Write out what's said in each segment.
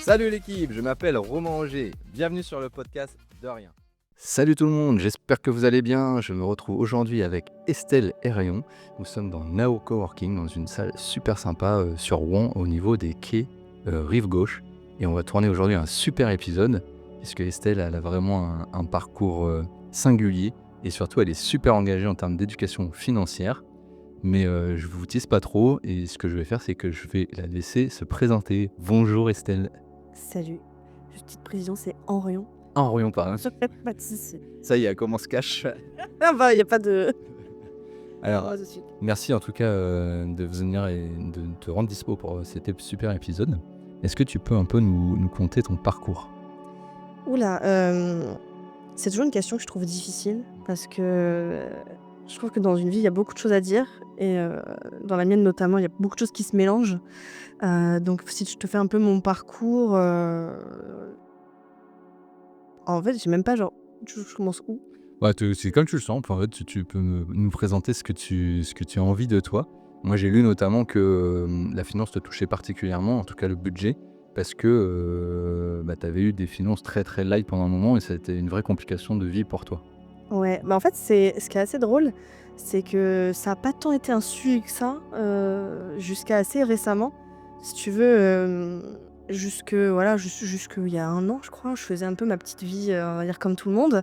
Salut l'équipe, je m'appelle Romain Auger, bienvenue sur le podcast de rien. Salut tout le monde, j'espère que vous allez bien. Je me retrouve aujourd'hui avec Estelle et Rayon. Nous sommes dans Nao Coworking, dans une salle super sympa sur Rouen, au niveau des quais rive gauche. Et on va tourner aujourd'hui un super épisode, puisque Estelle elle a vraiment un parcours singulier, et surtout elle est super engagée en termes d'éducation financière. Mais je vous tease pas trop, et ce que je vais faire, c'est que je vais la laisser se présenter. Bonjour Estelle. Salut, juste petite précision, c'est Henrion. Henrion pas. Pas de soucis. Ça y est, elle commence cash. Ah bah, il n'y a pas de... Alors, Moi, de suite. merci en tout cas de venir et de te rendre dispo pour cet super épisode. Est-ce que tu peux un peu nous conter ton parcours ? Oula, c'est toujours une question que je trouve difficile parce que je trouve que dans une vie, il y a beaucoup de choses à dire et dans la mienne notamment, il y a beaucoup de choses qui se mélangent. Donc si je te fais un peu mon parcours, en fait, j'ai même pas genre, je commence où? Bah, c'est comme tu le sens. En fait, tu peux nous présenter ce que tu as envie de toi. Moi, j'ai lu notamment que la finance te touchait particulièrement, en tout cas le budget, parce que tu avais eu des finances très très light pendant un moment et ça a été une vraie complication de vie pour toi. Ouais, bah en fait, c'est ce qui est assez drôle, c'est que ça a pas tant été un sujet que ça, jusqu'à assez récemment. Si tu veux, jusque il y a 1 an, je crois, je faisais un peu ma petite vie, on va dire comme tout le monde.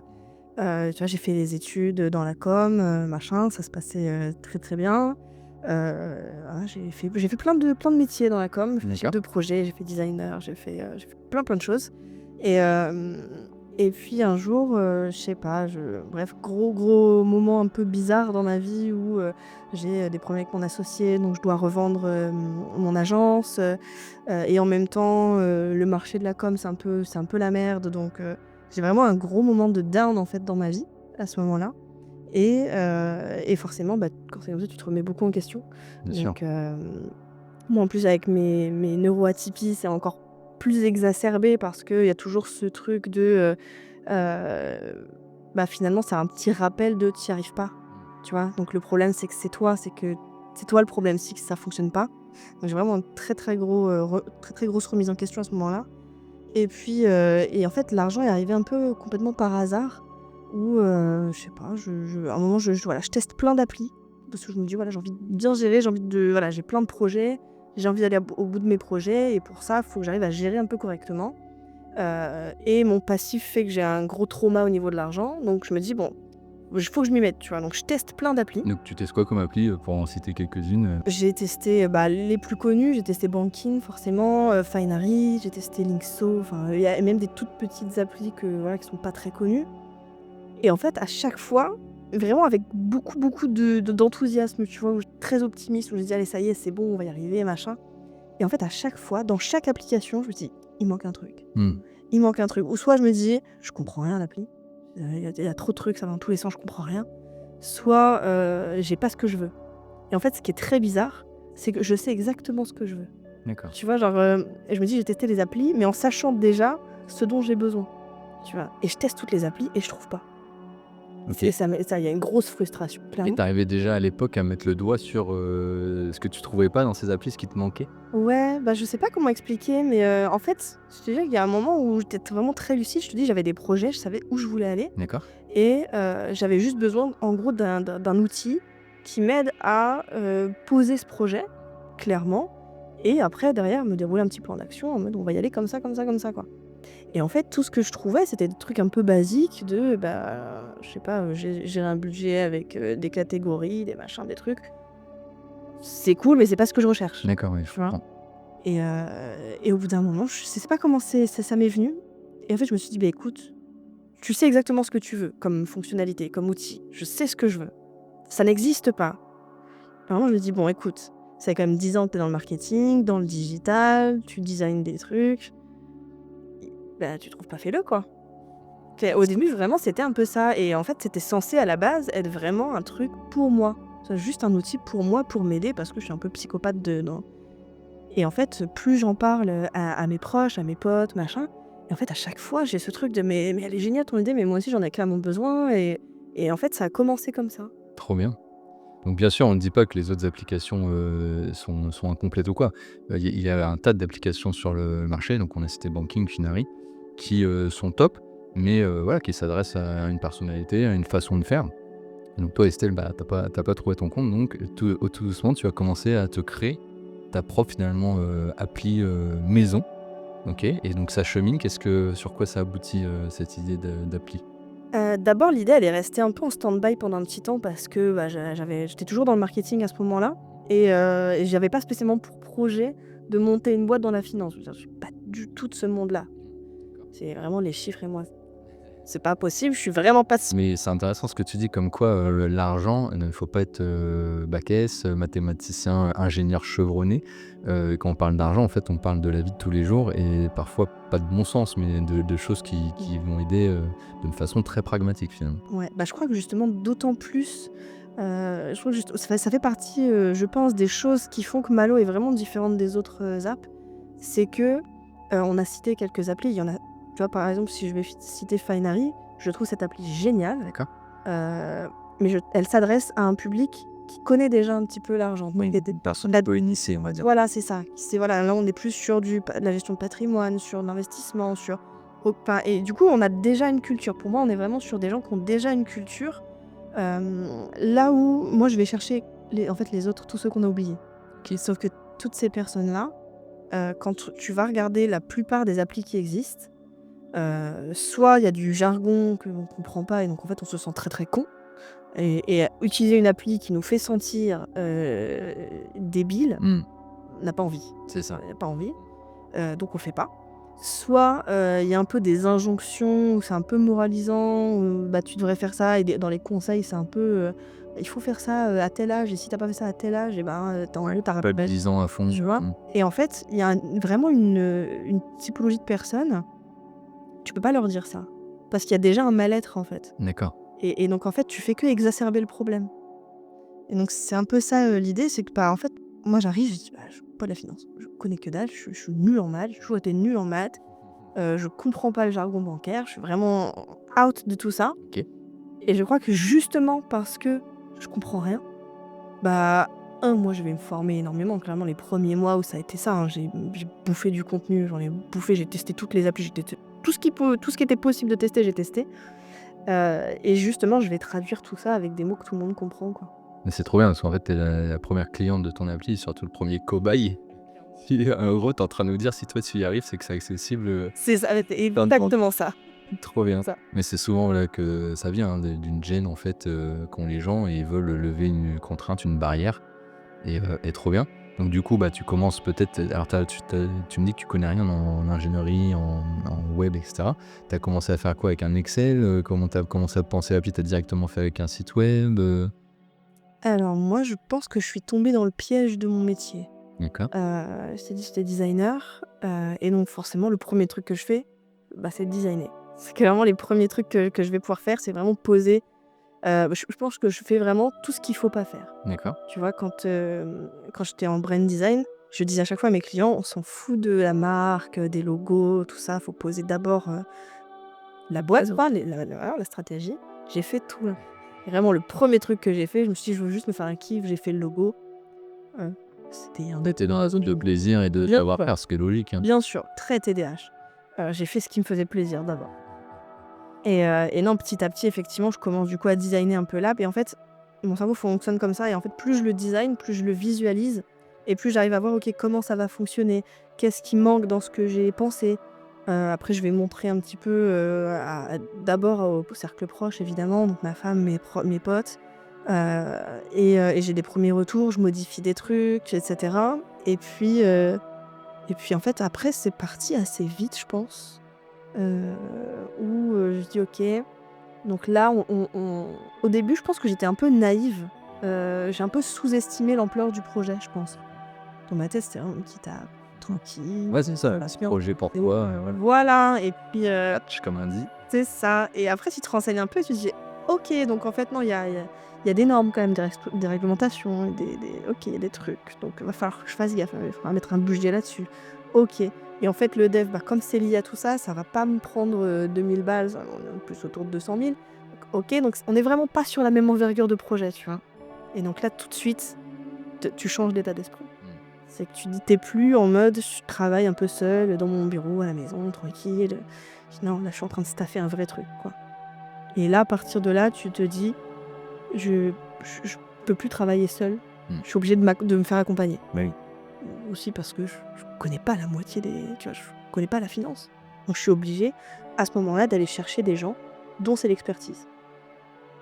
Tu vois, j'ai fait des études dans la com, machin, ça se passait, très, très bien. Voilà, j'ai fait plein de métiers dans la com. J'ai fait chef D'accord. de projet, j'ai fait designer, j'ai fait plein de choses et puis un jour, je sais pas, bref, gros moment un peu bizarre dans ma vie où, j'ai, des problèmes avec mon associé, donc je dois revendre, mon agence, et en même temps, le marché de la com, c'est un peu la merde, donc j'ai vraiment un gros moment de down, en fait, dans ma vie, à ce moment-là et forcément, bah, quand c'est comme ça, tu te remets beaucoup en question. Bien sûr. Donc moi, en plus, avec mes neuroatypies, c'est encore plus exacerbé parce qu'il y a toujours ce truc de, bah, finalement, c'est un petit rappel de: «Tu y arrives pas», tu vois? Donc le problème, c'est que c'est toi le problème si ça fonctionne pas. Donc j'ai vraiment un très, très gros, très, très grosse remise en question à ce moment-là et puis, et en fait, l'argent est arrivé un peu complètement par hasard où, je sais pas, à un moment, voilà, je teste plein d'applis parce que je me dis: «Voilà, j'ai envie de bien gérer, j'ai envie de voilà, j'ai plein de projets, j'ai envie d'aller au bout de mes projets et pour ça, il faut que j'arrive à gérer un peu correctement». Et mon passif fait que j'ai un gros trauma au niveau de l'argent, donc je me dis: «Bon, il faut que je m'y mette», tu vois? Donc je teste plein d'applis. Donc tu testes quoi comme appli pour en citer quelques-unes J'ai testé, bah, les plus connus, j'ai testé Bankin forcément, Finary, j'ai testé Linkso, enfin, il y a même des toutes petites applis voilà, qui sont pas très connues et en fait, à chaque fois, vraiment avec beaucoup d'enthousiasme, tu vois? Où j'étais très optimiste, où je me dis: «Allez, ça y est, c'est bon, on va y arriver, machin» et en fait, à chaque fois, dans chaque application, je me dis: «Il manque un truc». Hmm. Il manque un truc. Ou soit je me dis: «Je comprends rien à l'appli, il y a trop de trucs, ça va dans tous les sens, je comprends rien». Soit, j'ai pas ce que je veux. Et en fait, ce qui est très bizarre, c'est que je sais exactement ce que je veux. D'accord. Tu vois? Genre, je me dis: «J'ai testé les applis, mais en sachant déjà ce dont j'ai besoin». Tu vois? Et je teste toutes les applis et je trouve pas. Ok. C'est ça il y a une grosse frustration, Et clairement. t'arrivais déjà à l'époque à mettre le doigt sur ce que tu trouvais pas dans ces applis, ce qui te manquait ? Ouais, bah, je sais pas comment expliquer, mais en fait, je te dis qu'il y a un moment où j'étais vraiment très lucide. Je te dis, j'avais des projets, je savais où je voulais aller. D'accord. Et j'avais juste besoin, en gros, d'un outil qui m'aide à, poser ce projet, clairement et après derrière me dérouler un petit plan d'action en mode: «On va y aller comme ça, comme ça, comme ça», quoi. Et en fait, tout ce que je trouvais, c'était des trucs un peu basiques de, bah, je sais pas, gérer un budget avec, des catégories, des machins, des trucs. C'est cool, mais c'est pas ce que je recherche, D'accord, oui, je tu vois? comprends. Et au bout d'un moment, je sais pas comment ça m'est venu et en fait, je me suis dit: «Beh, écoute, tu sais exactement ce que tu veux comme fonctionnalité, comme outil. Je sais ce que je veux. Ça n'existe pas». Vraiment, je me dis: «Bon, écoute, ça fait quand même 10 ans que tu es dans le marketing, dans le digital, tu designs des trucs. Bah, tu trouves pas, fais-le, quoi». Au début, vraiment, c'était un peu ça et en fait, c'était censé, à la base, être vraiment un truc pour moi. C'est juste un outil pour moi, pour m'aider parce que je suis un peu psychopathe dedans et en fait, plus j'en parle, à mes proches, à mes potes, machin et en fait, à chaque fois, j'ai ce truc de: «Mais elle est géniale ton idée, mais moi aussi, j'en ai clairement besoin» et en fait, ça a commencé comme ça. Trop bien. Donc bien sûr, on ne dit pas que les autres applications sont incomplètes ou quoi. Il y a un tas d'applications sur le marché, donc on a cité Banking, Finary, qui sont top, mais voilà, qui s'adressent à une personnalité, à une façon de faire. Et donc toi, Estelle, bah, t'as pas trouvé ton compte, donc tout doucement, tu vas commencer à te créer ta propre finalement appli maison. Ok, et donc ça chemine. Sur quoi ça aboutit cette idée d'appli? D'abord, l'idée, elle est restée un peu en stand-by pendant un petit temps parce que, bah, j'étais toujours dans le marketing à ce moment-là et j'avais pas spécialement pour projet de monter une boîte dans la finance. Je suis pas du tout de ce monde-là. C'est vraiment les chiffres et moi. C'est pas possible, je suis vraiment pas Mais c'est intéressant ce que tu dis, comme quoi l'argent, il ne faut pas être bac S, mathématicien, ingénieur chevronné. Quand on parle d'argent, en fait, on parle de la vie de tous les jours et parfois pas de bon sens, mais de choses qui vont aider d'une façon très pragmatique finalement. Ouais, bah, je crois que justement d'autant plus, je crois que ça fait partie, je pense, des choses qui font que Malo est vraiment différente des autres, apps. C'est que, on a cité quelques applis, il y en a tu vois, par exemple, si je vais citer Finary, je trouve cette appli géniale, D'accord. mais elle s'adresse à un public qui connaît déjà un petit peu l'argent. Oui, Donc une personne un peu initiée, on va dire. voilà, c'est ça. Voilà, là, on est plus sur de la gestion de patrimoine, sur de l'investissement, enfin et du coup, on a déjà une culture. Pour moi, on est vraiment sur des gens qui ont déjà une culture, là où moi, je vais chercher les autres, tous ceux qu'on a oubliés. Sauf que toutes ces personnes-là, quand tu vas regarder la plupart des applis qui existent, soit il y a du jargon qu'on ne comprend pas et donc en fait, on se sent très, très con et utiliser une appli qui nous fait sentir, débiles, on n'a pas envie. C'est ça. On n'a pas envie, donc on le fait pas. Soit, il y a un peu des injonctions où c'est un peu moralisant, où bah, tu devrais faire ça et dans les conseils, c'est un peu, il faut faire ça, à tel âge et si tu as pas fait ça à tel âge et ben, tu as Pas 10 ans à fond. tu vois? Et en fait, il y a vraiment une typologie de personnes, tu peux pas leur dire ça. Parce qu'il y a déjà un mal-être, en fait. D'accord. Et donc en fait, tu fais que exacerber le problème. Et donc c'est un peu ça, l'idée, c'est que, bah, en fait, moi j'arrive, je dis: «Bah, je fais pas de la finance, je connais que dalle, je suis nulle en maths, j'ai toujours été nulle en maths, je comprends pas le jargon bancaire, je suis vraiment out de tout ça». Ok. Et je crois que justement parce que je comprends rien, bah, moi je vais me former énormément. Clairement les premiers mois où ça a été ça, hein, j'ai bouffé du contenu, j'en ai bouffé, j'ai testé toutes les applis, j'ai testé tout ce qui était possible de tester, j'ai testé. Et justement je vais traduire tout ça avec des mots que tout le monde comprend, quoi. Mais c'est trop bien parce qu'en fait, t'es la première cliente de ton appli, surtout le premier cobaye. Qui, en gros, t'es en train de nous dire si toi tu y arrives, c'est que c'est accessible. C'est ça, c'est Plein de monde. exactement ça. Trop bien. Ça. Mais c'est souvent là que ça vient, hein, d'une gêne en fait qu'ont les gens et ils veulent lever une contrainte, une barrière et trop bien. Donc du coup, bah, tu commences peut-être. Alors tu me dis que tu connais rien en ingénierie, en web, etc. Tu as commencé à faire quoi avec un Excel comment tu as commencé à penser à l'appli? Tu as directement fait avec un site web Alors moi je pense que je suis tombée dans le piège de mon métier. D'accord. Je t'ai dit j'étais designer, et donc forcément le premier truc que je fais, bah, c'est de designer. C'est clairement les premiers trucs que je vais pouvoir faire, c'est vraiment poser, je pense que je fais vraiment tout ce qu'il faut pas faire. D'accord. Tu vois, quand j'étais en brand design, je disais à chaque fois à mes clients: «On s'en fout de la marque, des logos, tout ça, faut poser d'abord, la boîte, quoi, voilà, la stratégie». J'ai fait tout, là. Et vraiment le premier truc que j'ai fait, je me suis dit: «Je veux juste me faire un kiff», j'ai fait le logo, c'était un Ouais, t'es dans la zone de plaisir et de Bien savoir-faire, ce qui est logique, hein. bien sûr, très TDAH. J'ai fait ce qui me faisait plaisir d'abord. Et non, petit à petit, effectivement, je commence du coup à designer un peu l'app et en fait, mon cerveau fonctionne comme ça et en fait, plus je le design, plus je le visualise et plus j'arrive à voir, OK, comment ça va fonctionner? Qu'est-ce qui manque dans ce que j'ai pensé? Après je vais montrer un petit peu, d'abord au cercle proche évidemment, donc ma femme, mes potes, et j'ai des premiers retours, je modifie des trucs et cetera et puis en fait, après, c'est parti assez vite, je pense, où, je dis: «OK». Donc là, au début, je pense que j'étais un peu naïve, j'ai un peu sous-estimé l'ampleur du projet, je pense. Dans ma tête, c'était vraiment une petite app, tranquille, Ouais, c'est ça, voilà, petit projet pour et toi, voilà. voilà et puis, Comme on dit. c'est ça et après tu te renseignes un peu, tu te dis: «OK, donc en fait non, il y a des normes quand même, des réglementations, OK, il y a des trucs, donc il va falloir que je fasse gaffe, il faudra mettre un budget là-dessus. OK». Et en fait le dev, bah, comme c'est lié à tout ça, ça va pas me prendre, 2 000 balles, on est plus autour de 200 000. OK, donc on est vraiment pas sur la même envergure de projet, tu vois? Et donc là, tout de suite, tu changes d'état d'esprit. C'est que tu dis, t'es plus en mode, je travaille un peu seul dans mon bureau, à la maison, tranquille. Non, là, je suis en train de staffer un vrai truc, quoi. Et là, à partir de là, tu te dis, je peux plus travailler seul. Je suis obligée de me faire accompagner. Oui. Aussi parce que je connais pas la moitié des... Tu vois, je connais pas la finance. Donc je suis obligée, à ce moment-là, d'aller chercher des gens dont c'est l'expertise.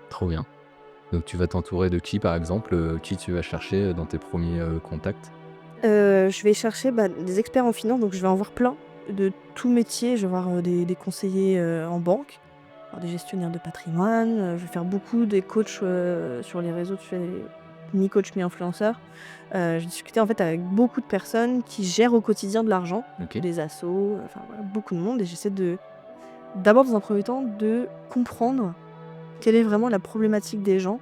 Trop bien. Donc tu vas t'entourer de qui, par exemple? Qui tu vas chercher dans tes premiers contacts? Je vais chercher des experts en finance, donc je vais en voir plein de tout métier. Je vais voir des conseillers en banque, des gestionnaires de patrimoine. Je vais faire beaucoup des coachs sur les réseaux, tu sais, mi-coach, mi-influenceur. J'ai discuté en fait avec beaucoup de personnes qui gèrent au quotidien de l'argent, des assos, enfin voilà, beaucoup de monde. Et j'essaie d'abord dans un premier temps, de comprendre quelle est vraiment la problématique des gens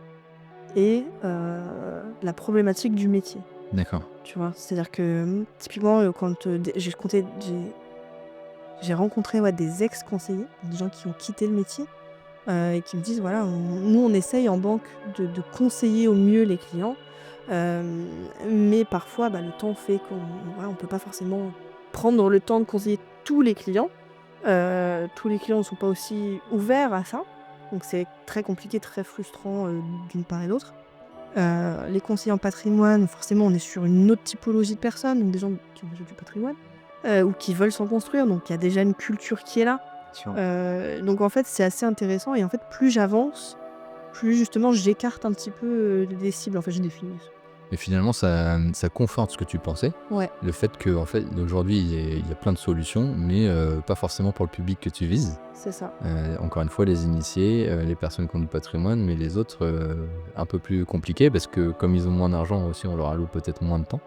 et la problématique du métier. D'accord. Tu vois, c'est-à-dire que typiquement, quand j'ai rencontré des ex-conseillers, des gens qui ont quitté le métier et qui me disent voilà, nous on essaye en banque de conseiller au mieux les clients, mais parfois le temps fait qu'on peut pas forcément prendre le temps de conseiller tous les clients. Tous les clients ne sont pas aussi ouverts à ça, donc c'est très compliqué, très frustrant d'une part et d'autre. Les conseillers en patrimoine, forcément, on est sur une autre typologie de personnes, donc des gens qui ont déjà du patrimoine, ou qui veulent s'en construire, donc il y a déjà une culture qui est là. Donc en fait, c'est assez intéressant et en fait, plus j'avance, plus justement j'écarte un petit peu des cibles. En fait, je définis. Et finalement, ça conforte ce que tu pensais. Ouais, Le fait qu'en fait, aujourd'hui, il y a plein de solutions, mais pas forcément pour le public que tu vises. c'est ça. Encore une fois, les initiés, les personnes qui ont du patrimoine, mais les autres, un peu plus compliqués, parce que comme ils ont moins d'argent aussi, on leur alloue peut-être moins de temps.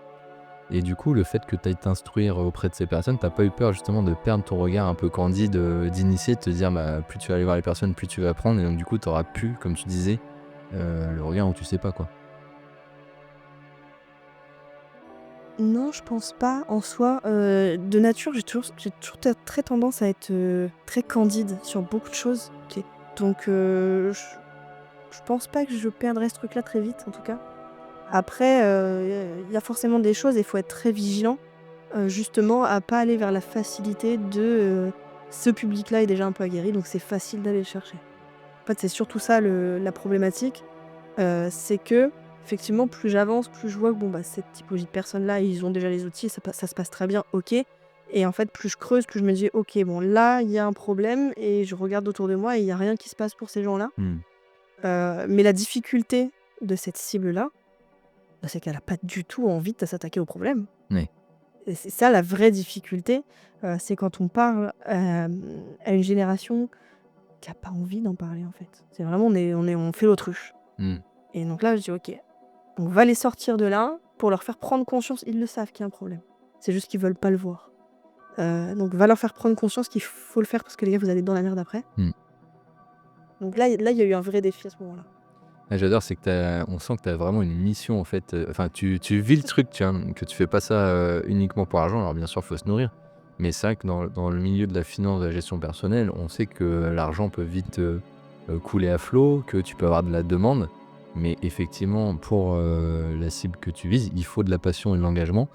Et du coup, le fait que tu ailles t'instruire auprès de ces personnes, t'as pas eu peur justement de perdre ton regard un peu candide d'initié, de te dire plus tu vas aller voir les personnes, plus tu vas apprendre, et donc du coup, tu auras plus, comme tu disais, le regard où tu sais pas quoi. Non, je pense pas. En soi, de nature, j'ai toujours très tendance à être très candide sur beaucoup de choses. Donc, je pense pas que je perdrais ce truc-là très vite, en tout cas. Après, il y a forcément des choses et il faut être très vigilant, justement, à pas aller vers la facilité de ce public-là est déjà un peu aguerri, donc c'est facile d'aller le chercher. En fait, c'est surtout ça la problématique. C'est que, effectivement, plus j'avance, plus je vois que cette typologie de personnes-là, ils ont déjà les outils, ça se passe très bien, OK. Et en fait, plus je creuse, plus je me dis: «OK, bon là, il y a un problème» et je regarde autour de moi et il y a rien qui se passe pour ces gens-là. Mais la difficulté de cette cible-là, c'est qu'elle a pas du tout envie de s'attaquer au problème. Oui. Et c'est ça la vraie difficulté, c'est quand on parle, à une génération qui a pas envie d'en parler, en fait. C'est vraiment on fait l'autruche. Et donc là, je dis: «OK, on va les sortir de là pour leur faire prendre conscience». Ils le savent qu'il y a un problème. C'est juste qu'ils veulent pas le voir. Donc va leur faire prendre conscience qu'il faut le faire parce que les gars, vous allez être dans la merde après. Donc là, il y a eu un vrai défi à ce moment-là. Ah, j'adore, c'est que on sent que tu as vraiment une mission en fait. Enfin, tu vis le truc, tu vois, que tu fais pas ça uniquement pour l'argent. Alors bien sûr, il faut se nourrir. Mais c'est vrai que dans le milieu de la finance, de la gestion personnelle, on sait que l'argent peut vite couler à flot, que tu peux avoir de la demande. Mais effectivement, pour la cible que tu vises, il faut de la passion et de l'engagement.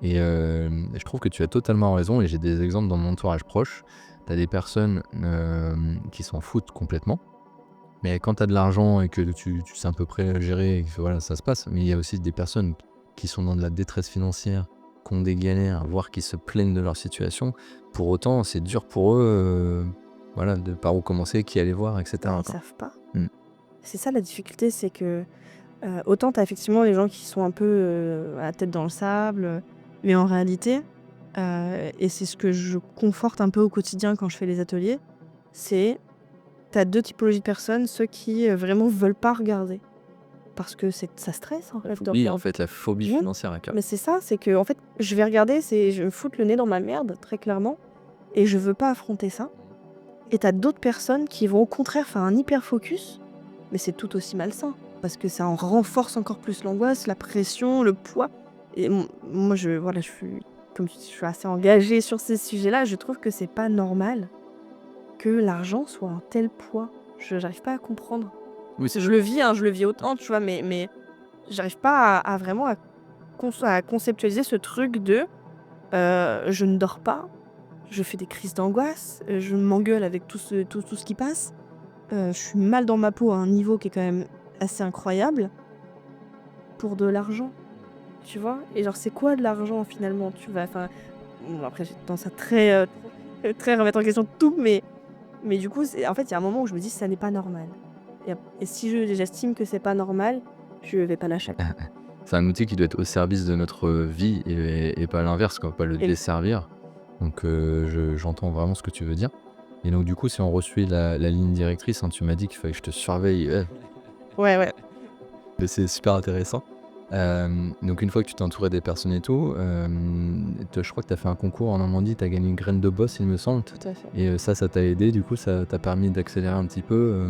Et je trouve que tu as totalement raison. Et j'ai des exemples dans mon entourage proche. Tu as des personnes qui s'en foutent complètement. Mais quand tu as de l'argent et que tu sais à peu près gérer et que voilà, ça se passe. Mais il y a aussi des personnes qui sont dans de la détresse financière, qui ont des galères, voire qui se plaignent de leur situation. Pour autant, c'est dur pour eux, voilà, de par où commencer, qui aller voir, etc. Ils quoi. savent pas. Mm. C'est ça la difficulté, c'est que, autant tu as effectivement les gens qui sont un peu, à la tête dans le sable, mais en réalité, et c'est ce que je conforte un peu au quotidien quand je fais les ateliers, c'est tu as 2 typologies de personnes, ceux qui, vraiment veulent pas regarder. Parce que ça stresse, en fait, de Oui, en regarder. fait, la phobie Ouais, financière, hein, mais c'est ça, c'est que en fait, je vais regarder, je vais me foutre le nez dans ma merde, très clairement, et je veux pas affronter ça. Et tu as d'autres personnes qui vont au contraire faire un hyper focus, mais c'est tout aussi malsain, parce que ça en renforce encore plus l'angoisse, la pression, le poids. Et moi, voilà, je suis, comme je suis assez engagée sur ces sujets-là, je trouve que c'est pas normal que l'argent soit un tel poids. J'arrive pas à comprendre. Oui, Je le vis, hein, je le vis autant, tu vois, mais J'arrive pas à vraiment à conceptualiser ce truc de je ne dors pas, je fais des crises d'angoisse, je m'engueule avec tout ce qui passe, je suis mal dans ma peau à un niveau qui est quand même assez incroyable pour de l'argent, tu vois? Et genre, c'est quoi de l'argent finalement? Tu vas enfin, bon après j'ai tendance à très remettre en question tout, mais du coup, c'est en fait, il y a un moment où je me dis: «Ça n'est pas normal» et si j'estime que c'est pas normal, je vais pas lâcher. C'est un outil qui doit être au service de notre vie et pas l'inverse, quoi, pas le Et desservir. Donc j'entends vraiment ce que tu veux dire. Et donc du coup, si on resuit la ligne directrice, hein, tu m'as dit qu'il fallait que je te surveille, ouais, ouais. c'est super intéressant. Donc une fois que tu t'es entouré des personnes et tout, je crois que tu as fait un concours en Normandie, tu as gagné une graine de boss, il me semble. Tout à fait. Et ça t'a aidé, du coup, ça t'a permis d'accélérer un petit peu.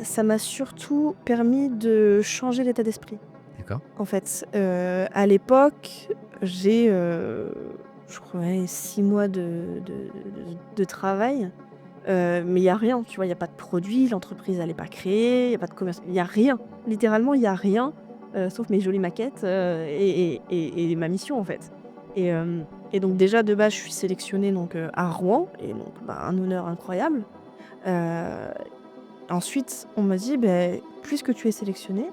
Ça m'a surtout permis de changer d'état d'esprit. D'accord. En fait, à l'époque, j'ai, je crois, ouais, 6 mois de travail, mais il y a rien, tu vois? Il y a pas de produit, l'entreprise elle est pas créée, il y a pas de commerce, il y a rien. Littéralement, il y a rien, sauf mes jolies maquettes, et ma mission, en fait. Et donc déjà, de base, je suis sélectionnée donc, à Rouen et donc, bah, un honneur incroyable. Heu, Ensuite, on m'a dit: «Beh, puisque tu es sélectionnée,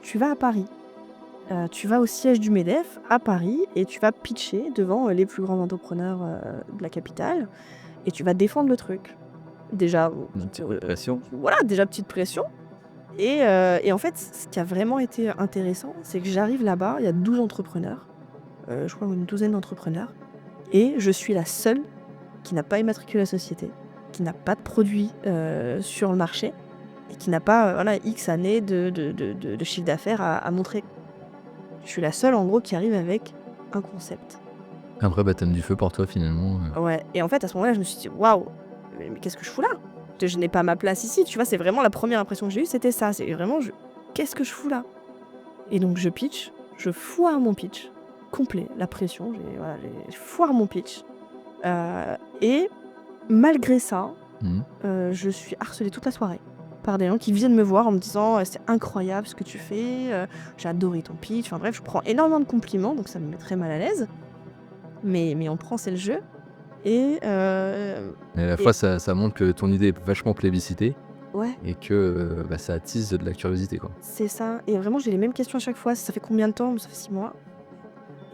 tu vas à Paris». Tu vas au siège du MEDEF à Paris et tu vas pitcher devant, les plus grands entrepreneurs, de la capitale et tu vas défendre le truc. Déjà, Une petite pression. voilà, déjà petite pression et en fait, ce qui a vraiment été intéressant, c'est que j'arrive là-bas, il y a 12 entrepreneurs, je crois une douzaine d'entrepreneurs et je suis la seule qui n'a pas immatriculé la société, qui n'a pas de produit, sur le marché et qui n'a pas, voilà, X années de chiffre d'affaires à montrer. Je suis la seule en gros qui arrive avec un concept. Un vrai baptême du feu pour toi finalement. Ouais et en fait à ce moment-là je me suis dit: «Waouh, mais qu'est-ce que je fous là? Je n'ai pas ma place ici», tu vois? C'est vraiment la première impression que j'ai eue, c'était ça, c'est vraiment «Qu'est-ce que je fous là?» Et donc je pitch, je foire mon pitch complet, la pression, je foire mon pitch, et malgré ça, Mmh. je suis harcelée toute la soirée par des gens qui viennent me voir en me disant: «C'est incroyable ce que tu fais, j'ai adoré ton pitch». Enfin bref, je prends énormément de compliments donc ça me met très mal à l'aise. Mais on prend, c'est le jeu et Et à la et fois ça montre que ton idée est vachement plébiscitée ouais, et que, bah, ça attise de la curiosité, quoi. c'est ça et vraiment j'ai les mêmes questions à chaque fois. «Ça fait combien de temps?» «Ça fait 6 mois».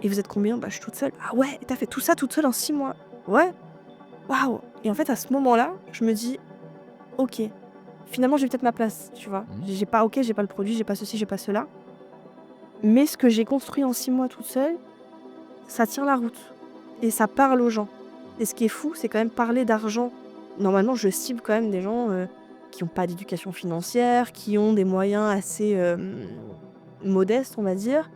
«Et vous êtes combien?» «Bah, je suis toute seule». «Ah ouais, et tu fait tout ça toute seule en 6 mois?» «Ouais». «Waouh!» Et en fait, à ce moment-là, je me dis: «OK, finalement, j'ai peut-être ma place», tu vois? Mmh. J'ai pas OK, j'ai pas le produit, j'ai pas ceci, j'ai pas cela, mais ce que j'ai construit en 6 mois toute seule, ça tient la route et ça parle aux gens et ce qui est fou, c'est quand même parler d'argent. Normalement, je cible quand même des gens, qui ont pas d'éducation financière, qui ont des moyens assez, modestes, on va dire,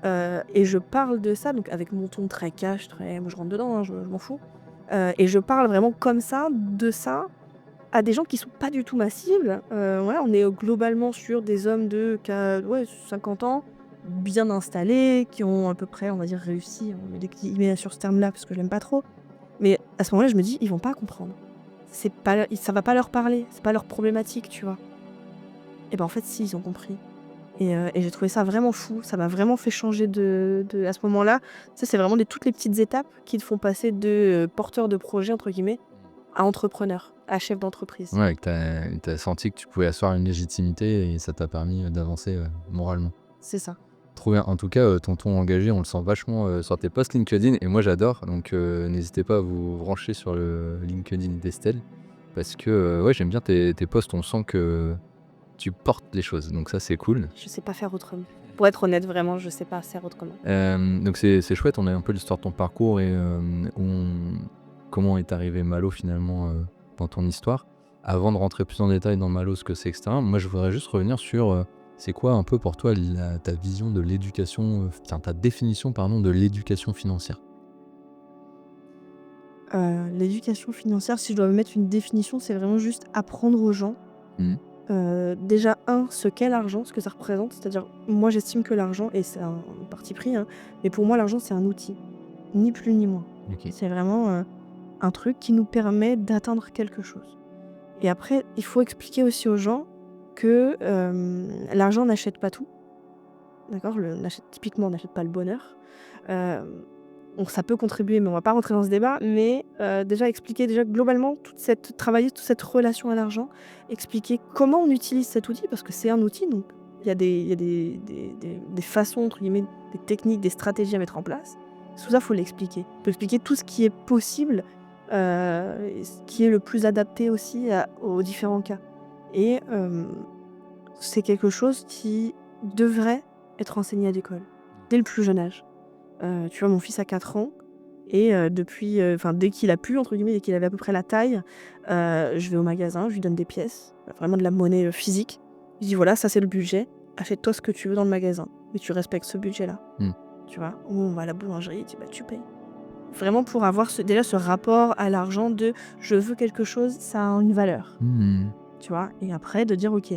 et je parle de ça donc avec mon ton très cash, très moi je rentre dedans, hein, je m'en fous, et je parle vraiment comme ça, de ça, à des gens qui sont pas du tout ma cible. Voilà, on est, globalement sur des hommes de ouais 50 ans, bien installés, qui ont à peu près, on va dire, réussi, on met des guillemets sur ce terme-là parce que je l'aime pas trop. Mais à ce moment-là, je me dis: «Ils vont pas comprendre. C'est pas ça va pas leur parler, c'est pas leur problématique», tu vois? Et ben, en fait si, ils ont compris et j'ai trouvé ça vraiment fou. Ça m'a vraiment fait changer à ce moment-là, tu sais, c'est vraiment toutes les petites étapes qui te font passer de, «porteur de projet» entre guillemets, à entrepreneur, à chef d'entreprise. Ouais, que tu as senti que tu pouvais asseoir une légitimité et ça t'a permis, d'avancer, moralement. C'est ça. Trop bien. En tout cas, ton ton engagé, on le sent vachement, sur tes posts LinkedIn et moi j'adore donc n'hésitez pas à vous brancher sur le LinkedIn d'Estelle parce que, ouais, j'aime bien tes posts, on sent que tu portes les choses donc ça, c'est cool. Je sais pas faire autrement. Pour être honnête, vraiment, je sais pas faire autrement. Donc c'est chouette, on a un peu l'histoire de ton parcours et comment est arrivé Malo finalement, dans ton histoire. Avant de rentrer plus en détail dans Malo, ce que c'est et cetera, moi je voudrais juste revenir sur, c'est quoi un peu pour toi ta vision de l'éducation, enfin ta définition pardon de l'éducation financière? L'éducation financière, si je dois me mettre une définition, c'est vraiment juste apprendre aux gens, Mmh. déjà ce qu'est l'argent, ce que ça représente. C'est-à-dire, moi j'estime que l'argent et c'est un parti pris, hein, mais pour moi l'argent c'est un outil, ni plus ni moins. OK. C'est vraiment, un truc qui nous permet d'atteindre quelque chose et après, il faut expliquer aussi aux gens que, l'argent n'achète pas tout, d'accord? Typiquement, on n'achète pas le bonheur. Donc ça peut contribuer, mais on va pas rentrer dans ce débat. Mais déjà expliquer déjà globalement travailler toute cette relation à l'argent, expliquer comment on utilise cet outil, parce que c'est un outil, donc il y a des façons, entre guillemets, des techniques, des stratégies à mettre en place. Tout ça, faut l'expliquer. Faut expliquer tout ce qui est possible, et ce qui est le plus adapté aussi aux différents cas. Et c'est quelque chose qui devrait être enseigné à l'école, dès le plus jeune âge. Tu vois, mon fils a 4 ans et depuis, dès qu'il a pu, entre guillemets, dès qu'il avait à peu près la taille, je vais au magasin, je lui donne des pièces, vraiment de la monnaie, physique. Je dis: «Voilà, ça c'est le budget, achète-toi ce que tu veux dans le magasin, mais tu respectes ce budget-là». Mmh. Tu vois? Ou on va à la boulangerie, il dit: «Bah, tu payes». Vraiment pour avoir déjà ce rapport à l'argent de: «Je veux quelque chose, ça a une valeur». Mmh. Tu vois? Et après de dire: «OK,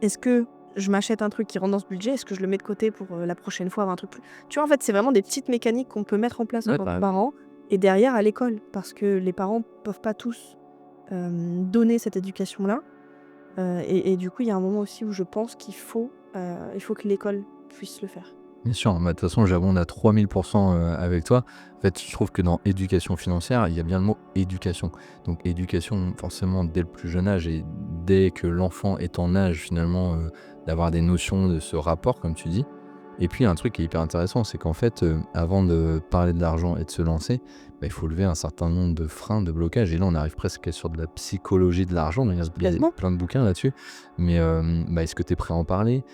est-ce que je m'achète un truc qui rentre dans ce budget? Est-ce que je le mets de côté pour, la prochaine fois avoir un truc plus». Tu vois, en fait, c'est vraiment des petites mécaniques qu'on peut mettre en place en Ouais, tant tu que raison. parents et derrière à l'école. Parce que les parents peuvent pas tous, donner cette éducation-là, et du coup, il y a un moment aussi où je pense il faut que l'école puisse le faire. Bien sûr, bah, de toute façon, j'abonde à 3000 avec toi. En fait, je trouve que dans éducation financière, il y a bien le mot éducation. Donc éducation, forcément, dès le plus jeune âge et dès que l'enfant est en âge, finalement, d'avoir des notions de ce rapport, comme tu dis. Et puis, un truc qui est hyper intéressant, c'est qu'en fait, avant de parler de l'argent et de se lancer, bah, il faut lever un certain nombre de freins, de blocages. Et là, on arrive presque sur de la psychologie de l'argent. Il y a Complètement. plein de bouquins là-dessus. Mais bah, est-ce que tu es prêt à en parler?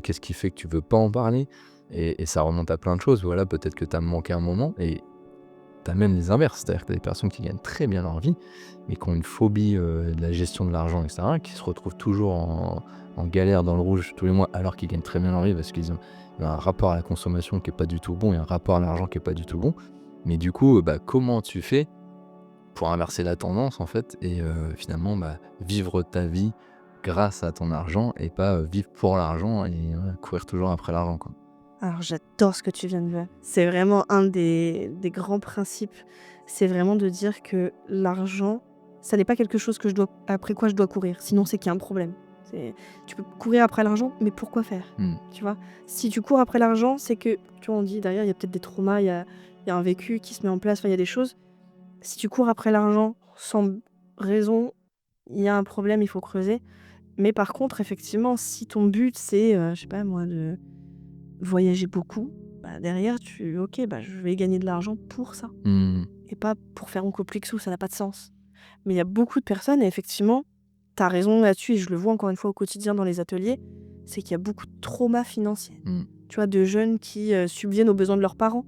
Qu'est-ce qui fait que tu veux pas en parler? Et ça remonte à plein de choses. Voilà, peut-être que tu as manqué un moment et tu as même les inverses. C'est-à-dire que tu as des personnes qui gagnent très bien leur vie, mais qui ont une phobie de la gestion de l'argent, etc., qui se retrouvent toujours en galère dans le rouge tous les mois, alors qu'ils gagnent très bien leur vie parce qu'ils ont un rapport à la consommation qui est pas du tout bon et un rapport à l'argent qui est pas du tout bon. Mais du coup, bah, comment tu fais pour inverser la tendance, en fait, et finalement, bah, vivre ta vie grâce à ton argent et pas vivre pour l'argent et courir toujours après l'argent, quoi. Alors j'adore ce que tu viens de dire. C'est vraiment un des grands principes. C'est vraiment de dire que l'argent, ça n'est pas quelque chose après quoi je dois courir. Sinon, c'est qu'il y a un problème. Tu peux courir après l'argent, mais pourquoi faire? Mmh. Tu vois? Si tu cours après l'argent, c'est que, tu vois, on dit derrière, il y a peut-être des traumas, il y a un vécu qui se met en place, enfin, il y a des choses. Si tu cours après l'argent sans raison, il y a un problème, il faut creuser. Mais par contre, effectivement, si ton but, c'est, je sais pas moi, de voyager beaucoup, bah, derrière OK, bah, je vais gagner de l'argent pour ça Mmh. et pas pour faire mon Coplexou, ça n'a pas de sens. Mais il y a beaucoup de personnes et effectivement, tu as raison là-dessus et je le vois encore une fois au quotidien dans les ateliers, c'est qu'il y a beaucoup de traumas financiers. Mmh. Tu vois? De jeunes qui, subviennent aux besoins de leurs parents,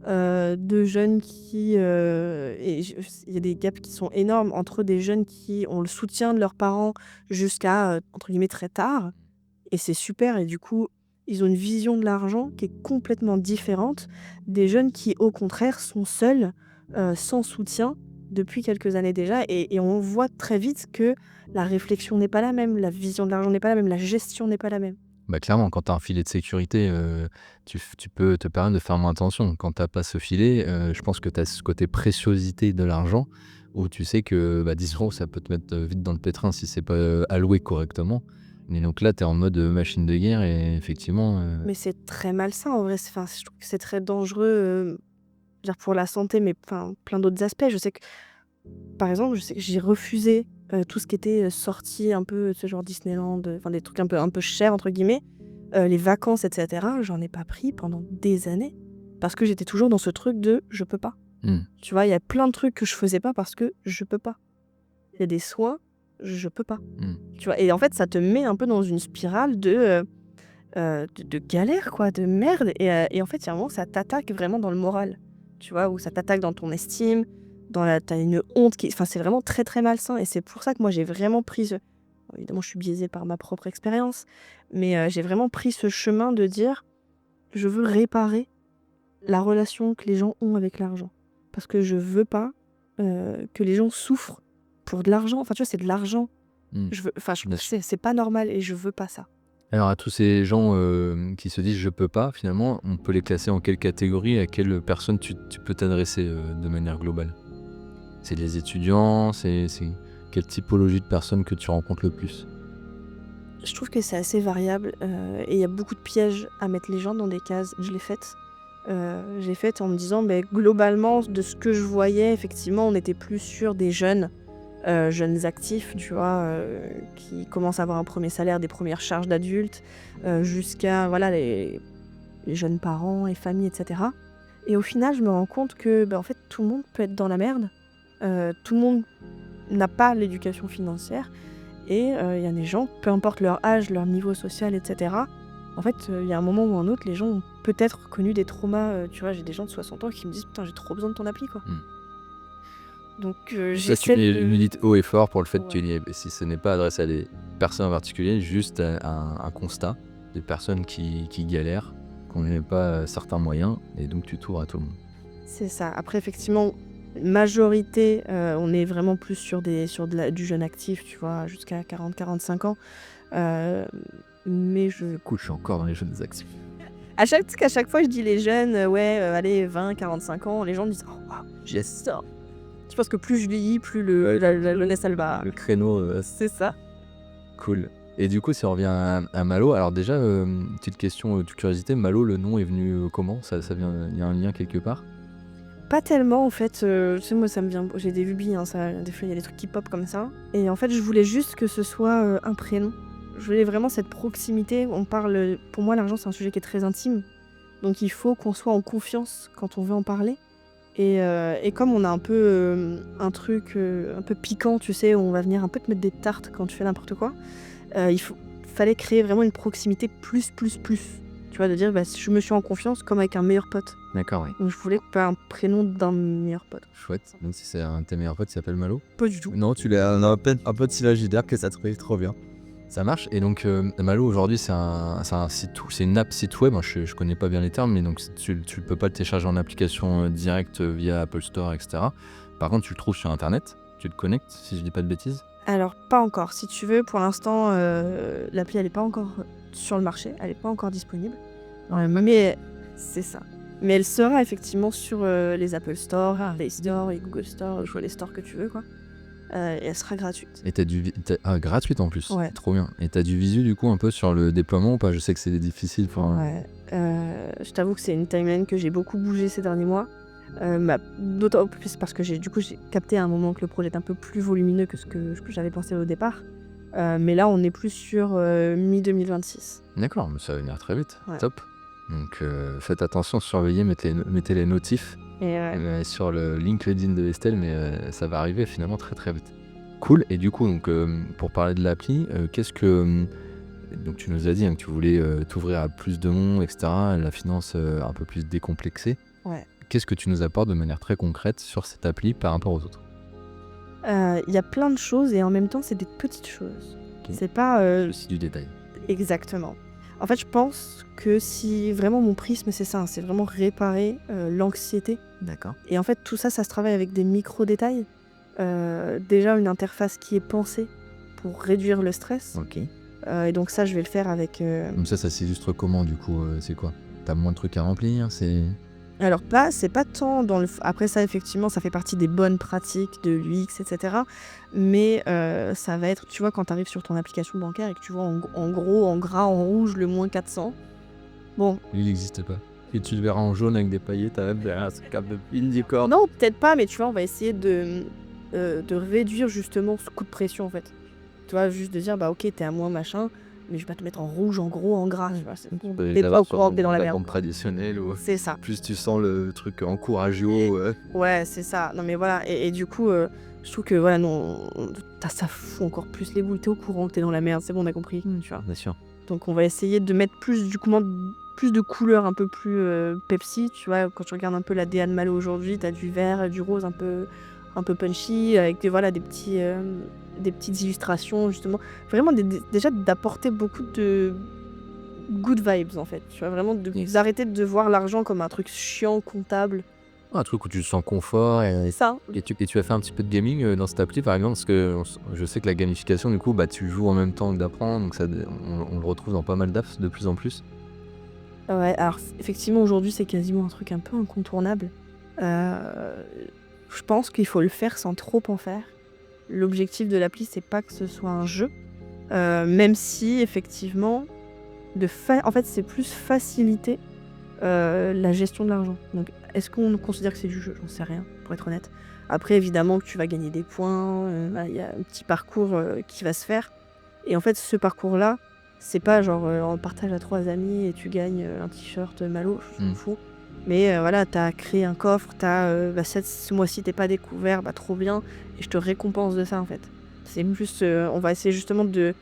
de jeunes qui, il y a des gaps qui sont énormes entre des jeunes qui ont le soutien de leurs parents jusqu'à, entre guillemets «très tard» et c'est super et du coup, ils ont une vision de l'argent qui est complètement différente des jeunes qui, au contraire, sont seuls, sans soutien depuis quelques années déjà et on voit très vite que la réflexion n'est pas la même, la vision de l'argent n'est pas la même, la gestion n'est pas la même. Bah, clairement, quand tu as un filet de sécurité, tu peux te permettre de faire moins attention. Quand tu pas ce filet, je pense que tu as ce côté préciosité de l'argent où tu sais que, bah, 10 €, ça peut te mettre, vite dans le pétrin si c'est pas, alloué correctement. Et donc là, tu es en mode, machine de guerre et effectivement, Mais c'est très malsain en vrai, je trouve que c'est très dangereux, je veux dire pour la santé, mais enfin plein d'autres aspects. Je sais que, par exemple, je sais que j'ai refusé, tout ce qui était, sorties un peu, tu sais, genre Disneyland, enfin des trucs un peu «chers» entre guillemets, les vacances et cetera, j'en ai pas pris pendant des années parce que j'étais toujours dans ce truc de: «Je peux pas». mmh, Tu vois? Il y a plein de trucs que je faisais pas parce que je peux pas. Il y a des soins, je peux pas. mmh. Tu vois? Et en fait, ça te met un peu dans une spirale de galère quoi, de merde et en fait, il y a un moment, ça t'attaque vraiment dans le moral, tu vois? Ou ça t'attaque dans ton estime, tu as une honte qui enfin, c'est vraiment très, très malsain et c'est pour ça que moi, j'ai vraiment pris ce évidemment, je suis biaisée par ma propre expérience, mais j'ai vraiment pris ce chemin de dire: «Je veux réparer la relation que les gens ont avec l'argent». Parce que je veux pas, que les gens souffrent pour de l'argent. Enfin, tu vois, c'est de l'argent. Mmh. Je trouve Bien que sûr. c'est pas normal et je veux pas ça. Alors à tous ces gens, qui se disent: «Je peux pas», finalement, on peut les classer en quelle catégorie? À quelle personne tu peux t'adresser, de manière globale? C'est les étudiants? C'est quelle typologie de personnes que tu rencontres le plus? Je trouve que c'est assez variable et il y a beaucoup de pièges à mettre les gens dans des cases. Je l'ai faite. Je l'ai faite en me disant, globalement, de ce que je voyais, effectivement, on était plus sur des jeunes actifs, tu vois, qui commencent à avoir un premier salaire, des premières charges d'adultes, jusqu'à voilà, les jeunes parents et familles, etc. Et au final, je me rends compte que en fait, tout le monde peut être dans la merde. Tout le monde n'a pas l'éducation financière. Et il y a des gens, peu importe leur âge, leur niveau social, etc. En fait, il y a un moment ou un autre, les gens ont peut-être connu des traumas. Tu vois, j'ai des gens de 60 ans qui me disent « Putain, j'ai trop besoin de ton appli, quoi. Donc Ça, tu j'essaie milites haut et fort pour le fait Ouais. que si ce n'est pas adressé à des personnes en particulier, juste un constat de personnes qui galèrent, qu'on n'ait pas certains moyens, et donc tu t'ouvres à tout le monde. C'est ça. Après, effectivement, majorité, on est vraiment plus sur du jeune actif, tu vois, jusqu'à 40-45 ans. Mais je Cool, je suis encore dans les jeunes actifs. à chaque fois je dis les jeunes, ouais, allez 20-45 ans, les gens me disent: «Oh waouh, j'adore!» Je pense que plus je vieillis, plus la jeunesse elle va Le créneau, c'est ça. cool. Et du coup, si on revient à Malo, alors déjà, petite question de curiosité, Malo, le nom est venu comment? Ça vient, il y a un lien quelque part? Pas tellement en fait, tu sais moi ça me vient j'ai des lubies, hein, ça des fois il y a des trucs qui pop comme ça et en fait je voulais juste que ce soit, un prénom. Je voulais vraiment cette proximité. On parle, pour moi l'argent c'est un sujet qui est très intime, donc il faut qu'on soit en confiance quand on veut en parler et comme on a un peu, un truc, un peu piquant, tu sais, où on va venir un peu te mettre des tartes quand tu fais n'importe quoi, il fallait créer vraiment une proximité plus, plus, plus. Tu vois? De dire: je me suis en confiance comme avec un meilleur pote. D'accord, oui. Donc je voulais pas un prénom d'un meilleur pote. Chouette, même si c'est un de tes meilleurs potes qui s'appelle Malo. Pas du tout. Non, tu l'as un peu de syllagidaire que ça te fait trop bien. Ça marche. Et donc, Malo, aujourd'hui, c'est une app site web. Moi, je connais pas bien les termes, mais donc tu peux pas le télécharger en application directe via Apple Store, etc. Par contre, tu le trouves sur Internet. Tu te connectes, si je dis pas de bêtises. Alors pas encore. Si tu veux, pour l'instant, l'appli elle est pas encore sur le marché, elle est pas encore disponible. Mais c'est ça. Mais elle sera effectivement sur, les Apple Store, Play Store et Google Store, les stores que tu veux quoi. Et elle sera gratuite. Et gratuite en plus. Ouais. Trop bien. Et t'as du visu du coup un peu sur le déploiement ou pas? Je sais que c'est difficile pour. Ouais. Je t'avoue que c'est une timeline que j'ai beaucoup bougé ces derniers mois. D'autant plus parce que j'ai capté à un moment que le projet est un peu plus volumineux que ce que j'avais pensé au départ. Mais là, on est plus sur mi-2026. D'accord, mais ça va venir très vite. Ouais. Top. Donc faites attention, surveillez, mettez les notifs sur le LinkedIn de Estelle, mais ça va arriver finalement très très vite. Cool. Et du coup, donc, pour parler de l'appli, qu'est-ce que. Donc tu nous as dit que tu voulais t'ouvrir à plus de monde, etc. La finance un peu plus décomplexée. Ouais. Qu'est-ce que tu nous apportes de manière très concrète sur cette appli par rapport aux autres? Il y a plein de choses et en même temps, c'est des petites choses. Ok. C'est pas Aussi du détail. exactement. En fait, je pense que si vraiment mon prisme, c'est ça, c'est vraiment réparer l'anxiété. D'accord. Et en fait, tout ça, ça se travaille avec des micro-détails. Déjà, une interface qui est pensée pour réduire le stress. Ok. Et donc ça, je vais le faire avec... Comme ça s'illustre comment du coup? C'est quoi? T'as moins de trucs à remplir? Alors c'est pas tant dans le... Après ça, effectivement, ça fait partie des bonnes pratiques de l'UX, etc. Mais ça va être, tu vois, quand tu arrives sur ton application bancaire et que tu vois en gros, en gras, en rouge, le moins 400. Bon. Lui, il n'existe pas. Et tu le verras en jaune avec des paillettes, t'as même derrière ce cap de Indicorn. Non, peut-être pas, mais tu vois, on va essayer de réduire justement ce coup de pression, en fait. Tu vois, juste de dire, ok, t'es à moins machin, mais je vais pas te mettre en rouge, en gros, en gras. Tu vois, t'es pas au courant que t'es dans la merde. Traditionnelle ou C'est ça. plus tu sens le truc encourageant. Ouais, c'est ça. Non, mais voilà. Et du coup, je trouve que voilà, non, ça fout encore plus les boules. T'es au courant que t'es dans la merde. C'est bon, on a compris. Tu vois. Bien sûr. Donc, on va essayer de mettre plus de couleurs un peu plus Pepsi. Tu vois, quand tu regardes un peu la DA de Malo aujourd'hui, t'as du vert, du rose un peu punchy, avec des petites illustrations, justement. Vraiment, déjà d'apporter beaucoup de good vibes, en fait. Tu vois, vraiment d'arrêter de voir l'argent comme un truc chiant, comptable. Un truc où tu te sens confort Ça. et tu as fait un petit peu de gaming dans cette appli par exemple, parce que je sais que la gamification du coup tu joues en même temps que d'apprendre, donc ça, on le retrouve dans pas mal d'apps de plus en plus. Ouais, alors effectivement aujourd'hui c'est quasiment un truc un peu incontournable. Je pense qu'il faut le faire sans trop en faire. L'objectif de l'appli c'est pas que ce soit un jeu, Même si effectivement, en fait, c'est plus faciliter la gestion de l'argent. Donc, est-ce qu'on considère que c'est du jeu? J'en sais rien, pour être honnête. Après, évidemment, que tu vas gagner des points. Voilà, il y a un petit parcours qui va se faire. Et en fait, ce parcours-là, c'est pas genre on partage à 3 amis et tu gagnes un t-shirt Malo, je m'en fous. Mais voilà, t'as créé un coffre, ce mois-ci t'es pas découvert, trop bien, et je te récompense de ça en fait. C'est plus, on va essayer justement de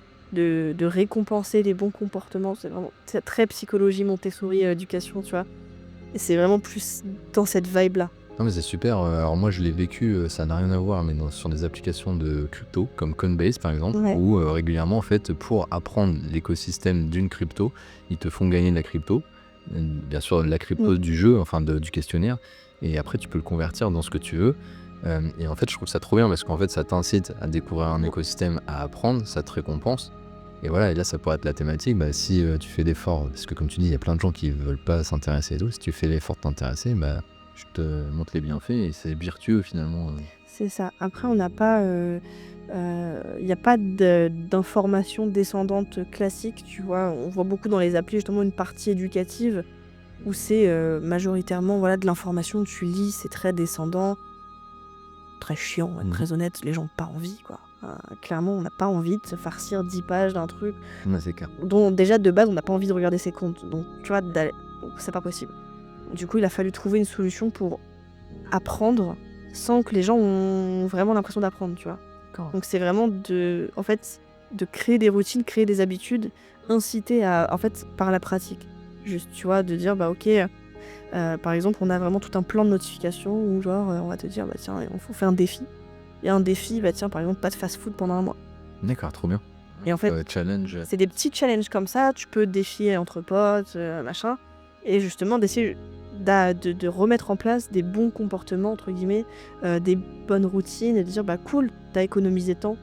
récompenser les bons comportements. C'est très psychologie Montessori, éducation, tu vois. Et c'est vraiment plus dans cette vibe-là. Non mais c'est super, alors moi je l'ai vécu, ça n'a rien à voir, mais sur des applications de crypto, comme Coinbase par exemple, Ouais. où régulièrement en fait pour apprendre l'écosystème d'une crypto, ils te font gagner de la crypto, bien sûr la crypto du jeu, enfin du questionnaire, et après tu peux le convertir dans ce que tu veux. Et en fait je trouve ça trop bien parce qu'en fait ça t'incite à découvrir un écosystème, à apprendre, ça te récompense. Et voilà, et là ça pourrait être la thématique, si tu fais l'effort, parce que comme tu dis, il y a plein de gens qui veulent pas s'intéresser et tout, si tu fais l'effort de t'intéresser, je te montre les bienfaits et c'est virtueux finalement. C'est ça. Après, on n'a pas, il n'y a pas d'information descendante classique, tu vois. On voit beaucoup dans les applis justement une partie éducative où c'est majoritairement voilà, de l'information, tu lis, c'est très descendant, très chiant, pour être très honnête, les gens n'ont pas envie, quoi. Clairement, on n'a pas envie de se farcir 10 pages d'un truc C'est clair. dont déjà de base on n'a pas envie de regarder ses comptes. Donc, tu vois, c'est pas possible. Du coup, il a fallu trouver une solution pour apprendre sans que les gens ont vraiment l'impression d'apprendre, tu vois. Donc c'est vraiment de créer des routines, créer des habitudes, inciter en fait par la pratique. Juste, tu vois, de dire ok, par exemple, on a vraiment tout un plan de notification où genre on va te dire tiens, on fait un défi. Et un défi, tiens, par exemple, pas de fast-food pendant un mois. D'accord, trop bien. Et en fait, challenge. c'est des petits challenges comme ça, tu peux défier entre potes, machin, et justement d'essayer de remettre en place des bons comportements, entre guillemets, des bonnes routines, et de dire cool, t'as économisé tant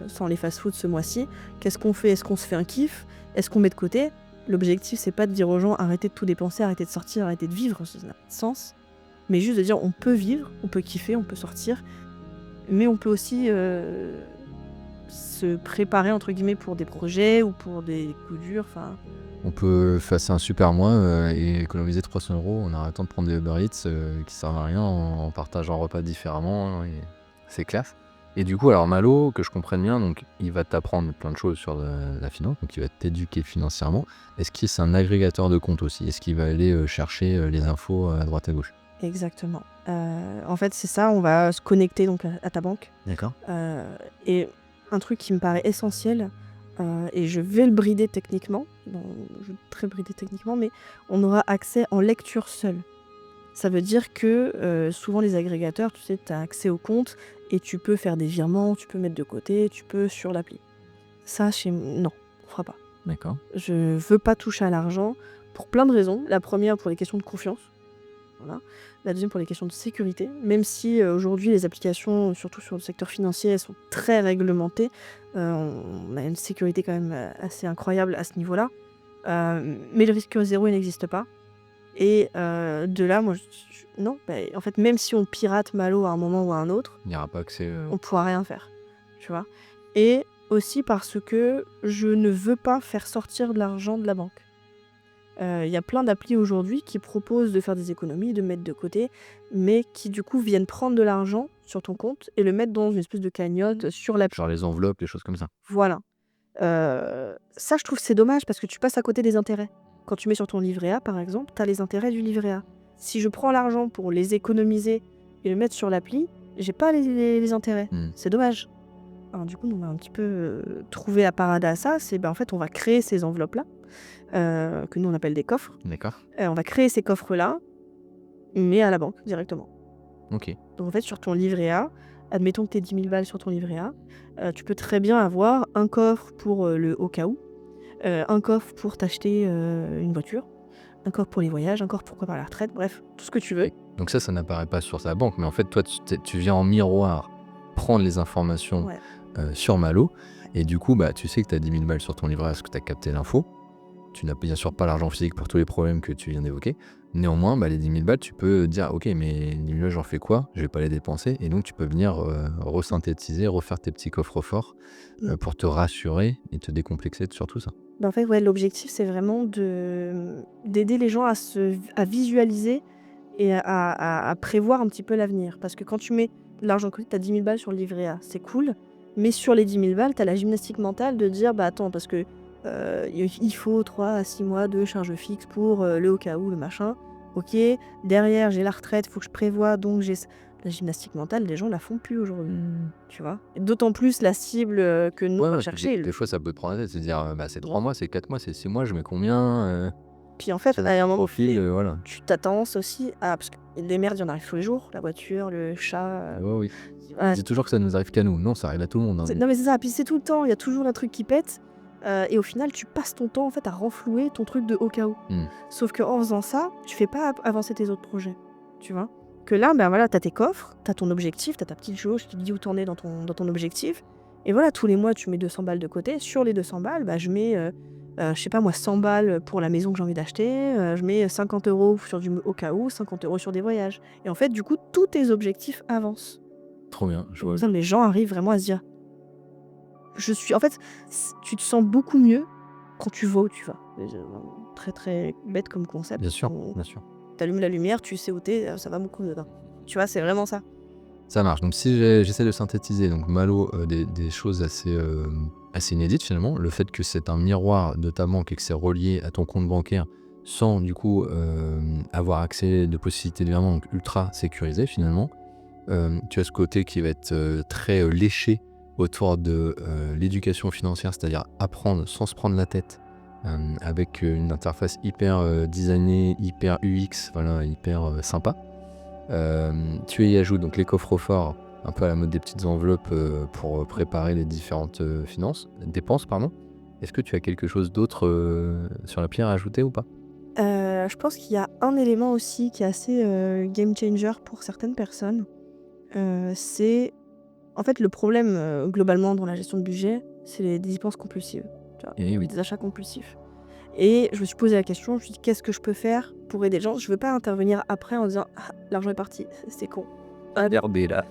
sans les fast-foods ce mois-ci, qu'est-ce qu'on fait? Est-ce qu'on se fait un kiff? Est-ce qu'on met de côté? L'objectif, c'est pas de dire aux gens arrêtez de tout dépenser, arrêtez de sortir, arrêtez de vivre, ça n'a pas de sens, mais juste de dire on peut vivre, on peut kiffer, on peut sortir, mais on peut aussi se préparer entre guillemets pour des projets ou pour des coups durs. On peut passer un super mois et économiser 300 € en arrêtant de prendre des Uber Eats qui servent à rien, en partageant un repas différemment, et c'est classe. Et du coup, alors Malo, que je comprenne bien, donc il va t'apprendre plein de choses sur la finance, donc il va t'éduquer financièrement. Est-ce que c'est un agrégateur de comptes aussi? Est-ce qu'il va aller chercher les infos à droite à gauche? Exactement. En fait, c'est ça, on va se connecter donc à ta banque. D'accord. Et un truc qui me paraît essentiel, et je vais le brider techniquement, je vais très brider techniquement, mais on aura accès en lecture seule. Ça veut dire que souvent les agrégateurs, tu sais, tu as accès au compte et tu peux faire des virements, tu peux mettre de côté, tu peux sur l'appli. Ça, non, on fera pas. D'accord. Je veux pas toucher à l'argent pour plein de raisons. La première, pour les questions de confiance. Voilà. La deuxième, pour les questions de sécurité. Même si aujourd'hui, les applications, surtout sur le secteur financier, elles sont très réglementées. On a une sécurité quand même assez incroyable à ce niveau-là. Mais le risque zéro, il n'existe pas. Et de là, moi, non. En fait, même si on pirate Malo à un moment ou à un autre, il n'y aura pas accès. On ne pourra rien faire. Tu vois. Et aussi parce que je ne veux pas faire sortir de l'argent de la banque. Il y a plein d'applis aujourd'hui qui proposent de faire des économies, de mettre de côté, mais qui du coup viennent prendre de l'argent sur ton compte et le mettre dans une espèce de cagnotte sur l'appli. Genre les enveloppes, les choses comme ça. Voilà. Ça, je trouve que c'est dommage parce que tu passes à côté des intérêts. Quand tu mets sur ton livret A, par exemple, tu as les intérêts du livret A. Si je prends l'argent pour les économiser et le mettre sur l'appli, j'ai pas les intérêts. C'est dommage. Alors, du coup, on a un petit peu trouvé la parade à ça. C'est en fait, on va créer ces enveloppes-là, que nous on appelle des coffres. D'accord. On va créer ces coffres-là, mais à la banque directement. Ok. Donc en fait, sur ton livret A, admettons que tu aies 10 000 balles sur ton livret A, tu peux très bien avoir un coffre pour le au cas où, un coffre pour t'acheter une voiture, un coffre pour les voyages, un coffre pour préparer la retraite, bref, tout ce que tu veux. Donc ça n'apparaît pas sur ta banque, mais en fait, toi, tu viens en miroir prendre les informations sur Malo, et du coup, tu sais que tu as 10 000 balles sur ton livret A parce que tu as capté l'info, tu n'as bien sûr pas l'argent physique pour tous les problèmes que tu viens d'évoquer. Néanmoins, les 10 000 balles, tu peux dire ok, mais les 10 000 balles, j'en fais quoi? Je vais pas les dépenser. Et donc, tu peux venir resynthétiser, refaire tes petits coffres forts pour te rassurer et te décomplexer sur tout ça. En fait, ouais, l'objectif, c'est vraiment d'aider les gens à visualiser et à prévoir un petit peu l'avenir. Parce que quand tu mets de l'argent de côté, tu as 10 000 balles sur le livret A, c'est cool. Mais sur les 10 000 balles, tu as la gymnastique mentale de dire attends, parce que il faut 3 à 6 mois de charge fixe pour le au cas où, le machin. Ok, derrière, j'ai la retraite, il faut que je prévoie, donc j'ai. La gymnastique mentale, les gens la font plus aujourd'hui, tu vois. Et d'autant plus la cible que nous, on va chercher. Des fois, ça peut te prendre la tête, c'est de dire c'est 3 mois, c'est 4 mois, c'est 6 mois, je mets combien Puis en fait, à un moment, profil, voilà. tu as tendance aussi à. Parce que les merdes, il y en arrive tous les jours, la voiture, le chat. Oui. Voilà. On dit toujours que ça nous arrive qu'à nous. Non, ça arrive à tout le monde. Non, mais c'est ça, puis c'est tout le temps, il y a toujours un truc qui pète. Et au final, tu passes ton temps en fait à renflouer ton truc de au cas où. Sauf qu'en faisant ça, tu fais pas avancer tes autres projets, tu vois. Que là, voilà, t'as tes coffres, t'as ton objectif, t'as ta petite jauge qui te dit où t'en es dans ton objectif. Et voilà, tous les mois, tu mets 200 balles de côté. Sur les 200 balles, je mets, je sais pas moi, 100 balles pour la maison que j'ai envie d'acheter. Je mets 50 € sur du au cas où, 50 € sur des voyages. Et en fait, du coup, tous tes objectifs avancent. Trop bien. Je vois. Comme ça, les gens arrivent vraiment à se dire, en fait, tu te sens beaucoup mieux quand tu vois où tu vas. Très très bête comme concept. Bien sûr, bien sûr. T'allumes la lumière, tu sais où t'es, ça va beaucoup dedans. Tu vois, c'est vraiment ça. Ça marche. Donc si j'essaie de synthétiser, donc Malo, des choses assez inédites finalement. Le fait que c'est un miroir de ta banque et que c'est relié à ton compte bancaire sans du coup avoir accès de possibilités de virement, donc ultra sécurisé finalement. Tu as ce côté qui va être très léché autour de l'éducation financière, c'est-à-dire apprendre sans se prendre la tête, avec une interface hyper designée, hyper UX, voilà, hyper sympa. Tu y ajoutes donc les coffres forts, un peu à la mode des petites enveloppes pour préparer les différentes dépenses. Est-ce que tu as quelque chose d'autre sur la pierre à ajouter ou pas? Je pense qu'il y a un élément aussi qui est assez game changer pour certaines personnes. C'est en fait le problème globalement dans la gestion de budget, c'est les dépenses compulsives, tu vois, Eh oui. des achats compulsifs. Et je me suis posé la question, je me suis dit qu'est-ce que je peux faire pour aider les gens. Je veux pas intervenir après en disant l'argent est parti, c'est con. Regardez là.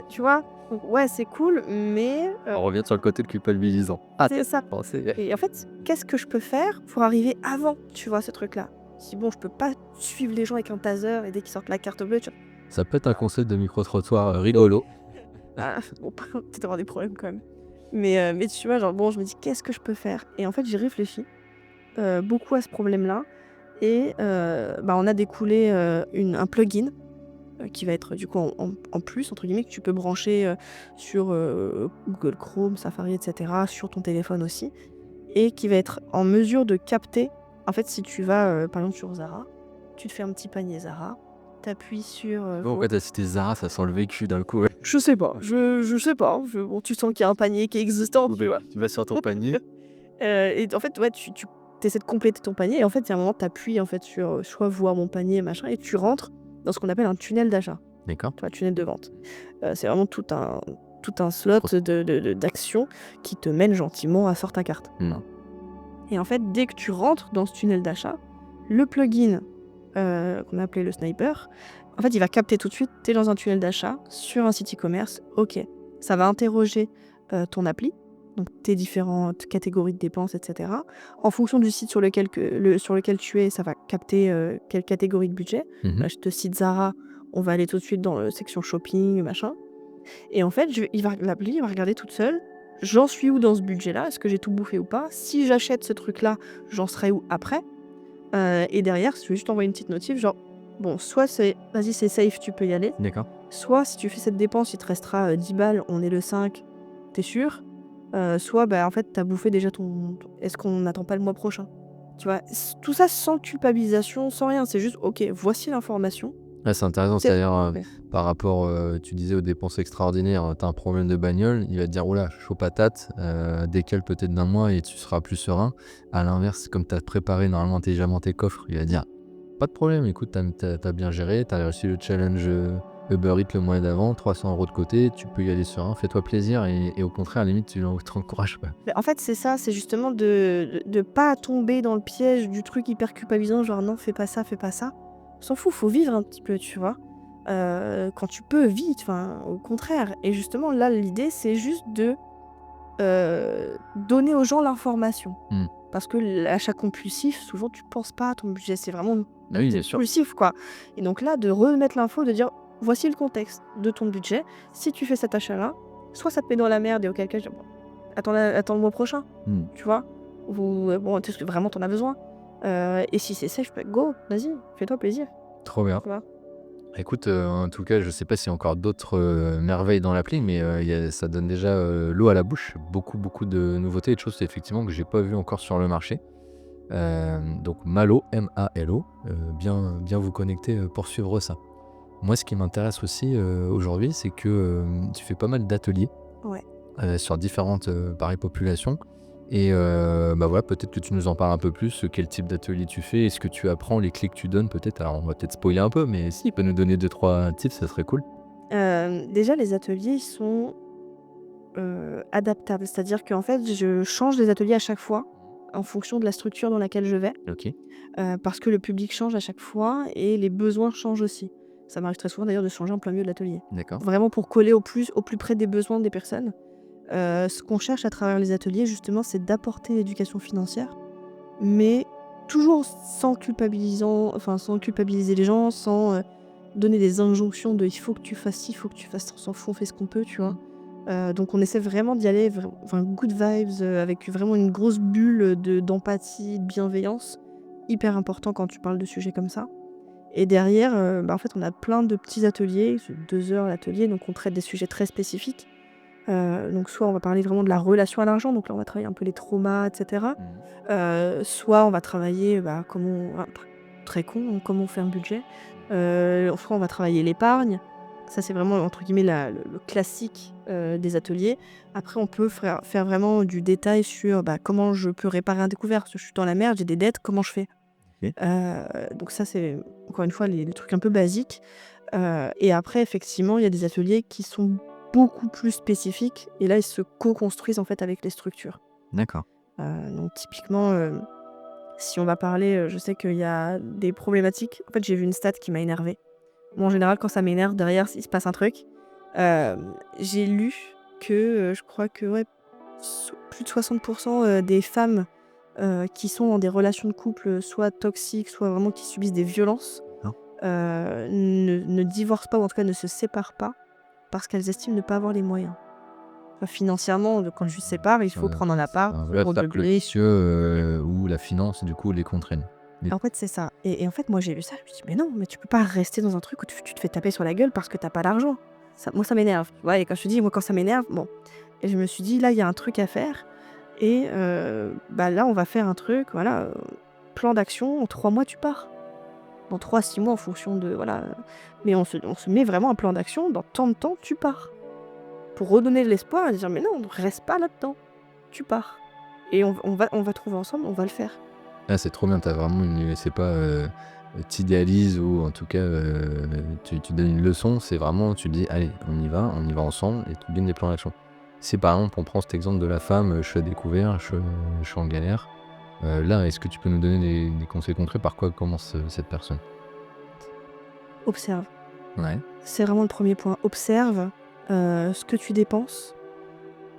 Tu vois, donc, ouais c'est cool, mais On revient sur le côté culpabilisant. c'est ça. Et en fait, qu'est-ce que je peux faire pour arriver avant, tu vois, ce truc-là. Si bon, je peux pas suivre les gens avec un taser et dès qu'ils sortent la carte bleue, tu vois. Ça peut être un concept de micro-trottoir rigolo. Bon, peut-être avoir des problèmes quand même. Mais tu vois, genre bon, je me dis qu'est-ce que je peux faire. Et en fait, j'ai réfléchi beaucoup à ce problème-là. Et on a découlé un plugin qui va être du coup en plus, entre guillemets, que tu peux brancher sur Google Chrome, Safari, etc., sur ton téléphone aussi, et qui va être en mesure de capter, en fait, si tu vas, par exemple, sur Zara, tu te fais un petit panier Zara, t'appuies sur... Pourquoi t'as cité Zara, ça sent le vécu d'un coup. Ouais. Je sais pas, je sais pas, bon, tu sens qu'il y a un panier qui est existant, tu vois. Tu vas sur ton panier. Et en fait, ouais, tu essaies de compléter ton panier, et en fait, il y a un moment, t'appuies en fait, sur soit voir mon panier, machin, et tu rentres dans ce qu'on appelle un tunnel d'achat. D'accord. Tu vois, tunnel de vente. C'est vraiment tout un slot d'action qui te mène gentiment à sortir ta carte. Et en fait, dès que tu rentres dans ce tunnel d'achat, le plugin qu'on a appelé le sniper, en fait, il va capter tout de suite, tu es dans un tunnel d'achat sur un site e-commerce, ok. Ça va interroger ton appli, donc tes différentes catégories de dépenses, etc. En fonction du site sur lequel tu es, ça va capter quelle catégorie de budget. Là, je te cite Zara, on va aller tout de suite dans la section shopping, machin. Et en fait, l'appli va regarder toute seule, j'en suis où dans ce budget-là, est-ce que j'ai tout bouffé ou pas? Si j'achète ce truc-là, j'en serai où après? Et derrière, je vais juste envoyer une petite notif, genre, bon, soit c'est, vas-y, c'est safe, tu peux y aller. D'accord. Soit, si tu fais cette dépense, il te restera 10 balles, on est le 5, t'es sûr? Soit, en fait, t'as bouffé déjà est-ce qu'on n'attend pas le mois prochain? Tu vois, tout ça sans culpabilisation, sans rien, c'est juste, ok, voici l'information. Ouais, c'est intéressant, c'est-à-dire par rapport, tu disais aux dépenses extraordinaires, t'as un problème de bagnole, il va te dire oula, chaud patate, décale peut-être d'un mois et tu seras plus serein. À l'inverse, comme t'as préparé normalement intelligemment tes coffres, il va dire pas de problème, écoute, t'as bien géré, t'as réussi le challenge Uber Eats le mois d'avant, 300 € de côté, tu peux y aller serein, fais-toi plaisir et au contraire, à la limite, tu t'encourages pas. Mais en fait, c'est ça, c'est justement de pas tomber dans le piège du truc hyper culpabilisant, genre non, fais pas ça, fais pas ça. On s'en fout, faut vivre un petit peu, tu vois. Quand tu peux, vite, enfin, au contraire. Et justement, là, l'idée, c'est juste de donner aux gens l'information. Parce que l'achat compulsif, souvent, tu penses pas à ton budget, c'est vraiment Ah oui, bien sûr. compulsif, quoi. Et donc là, de remettre l'info, de dire, voici le contexte de ton budget. Si tu fais cet achat-là, soit ça te met dans la merde et auquel cas, attends le mois prochain, tu vois. Ou bon, est-ce que vraiment t'en as besoin. Et si c'est safe, go, vas-y, fais-toi plaisir. Trop bien. Tu vois. Écoute, en tout cas, je sais pas s'il y a encore d'autres merveilles dans l'appli, mais ça donne déjà l'eau à la bouche. Beaucoup de nouveautés et de choses effectivement que j'ai pas vues encore sur le marché. Donc Malo, M-A-L-O, bien vous connecter pour suivre ça. Moi, ce qui m'intéresse aussi aujourd'hui, c'est que tu fais pas mal d'ateliers Ouais. sur différentes pareilles populations. Et voilà, peut-être que tu nous en parles un peu plus, quel type d'atelier tu fais, est-ce que tu apprends, les clés que tu donnes peut-être. Alors on va peut-être spoiler un peu, mais si tu peux nous donner 2-3 tips, ça serait cool. Déjà, les ateliers ils sont adaptables. C'est-à-dire qu'en fait, je change les ateliers à chaque fois en fonction de la structure dans laquelle je vais. Ok, Parce que le public change à chaque fois et les besoins changent aussi. Ça m'arrive très souvent d'ailleurs de changer en plein milieu de l'atelier. d'accord. Vraiment pour coller au plus près des besoins des personnes. Ce qu'on cherche à travers les ateliers, justement, c'est d'apporter l'éducation financière, mais toujours sans culpabiliser les gens, sans donner des injonctions de il faut que tu fasses ci, il faut que tu fasses ça, on s'en fout, on fait ce qu'on peut, tu vois. Donc on essaie vraiment d'y aller, good vibes, avec vraiment une grosse bulle d'empathie, de bienveillance, hyper important quand tu parles de sujets comme ça. Et derrière, en fait, on a plein de petits ateliers, c'est 2 heures l'atelier, donc on traite des sujets très spécifiques. Donc soit on va parler vraiment de la relation à l'argent, donc là on va travailler un peu les traumas, et cetera. Soit on va travailler, très con, hein, comment on fait un budget. Soit on va travailler l'épargne. Ça c'est vraiment entre guillemets le classique, des ateliers. Après on peut faire vraiment du détail sur, comment je peux réparer un découvert. Parce que je suis dans la merde, j'ai des dettes, comment je fais? Ok. Donc ça c'est encore une fois les trucs un peu basiques. Et après effectivement, il y a des ateliers qui sont beaucoup plus spécifiques et là, ils se co-construisent en fait avec les structures. D'accord. Donc typiquement, si on va parler, je sais qu'il y a des problématiques. En fait, j'ai vu une stat qui m'a énervée. Moi, en général, quand ça m'énerve, derrière, il se passe un truc. J'ai lu que, je crois que ouais, plus de 60% des femmes qui sont dans des relations de couple, soit toxiques, soit vraiment qui subissent des violences, Non. ne divorcent pas ou en tout cas ne se séparent pas parce qu'elles estiment ne pas avoir les moyens. Enfin, financièrement, quand je sépare, il faut prendre un appart, Un faut vrai cercle redoubler. vicieux où la finance, du coup, les contraigne. En fait, c'est ça. Et en fait, moi, j'ai lu ça, je me suis dit: «Mais non, mais tu peux pas rester dans un truc où tu te fais taper sur la gueule parce que tu as pas d'argent». Moi, ça m'énerve, tu vois? Et quand je te dis, moi, quand ça m'énerve, bon. Et je me suis dit: «Là, il y a un truc à faire et là, on va faire un truc, voilà, plan d'action, en 3 mois, tu pars. Dans 3 à 6 mois en fonction de voilà, mais on se met vraiment un plan d'action, dans tant de temps, tu pars». Pour redonner de l'espoir et dire: «Mais non, reste pas là-dedans, tu pars et on va trouver ensemble, on va le faire». Ah, c'est trop bien, t'as vraiment c'est pas, t'idéalises ou en tout cas, tu donnes une leçon, c'est vraiment tu dis: «Allez, on y va ensemble» et tu donnes des plans d'action. Si par exemple, on prend cet exemple de la femme, je suis à découvert, je suis en galère, là, est-ce que tu peux nous donner des conseils concrets? Par quoi commence, cette personne? Observe, Ouais. c'est vraiment le premier point. Observe, ce que tu dépenses,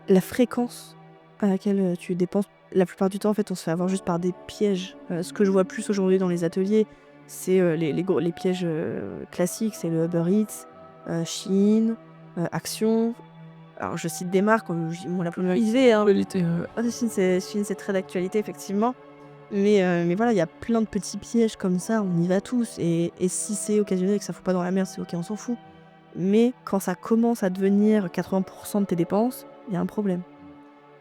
la fréquence à laquelle, tu dépenses. La plupart du temps, en fait, on se fait avoir juste par des pièges. Ce que je vois plus aujourd'hui dans les ateliers, c'est, les pièges, classiques, c'est le Uber Eats, Shein, Action. Alors je cite des marques, bon la plus utilisée, hein. Shein c'est très d'actualité effectivement. Mais voilà, il y a plein de petits pièges comme ça, on y va tous et si c'est occasionnel et que ça fout pas dans la merde, c'est OK, on s'en fout. Mais quand ça commence à devenir 80% de tes dépenses, il y a un problème.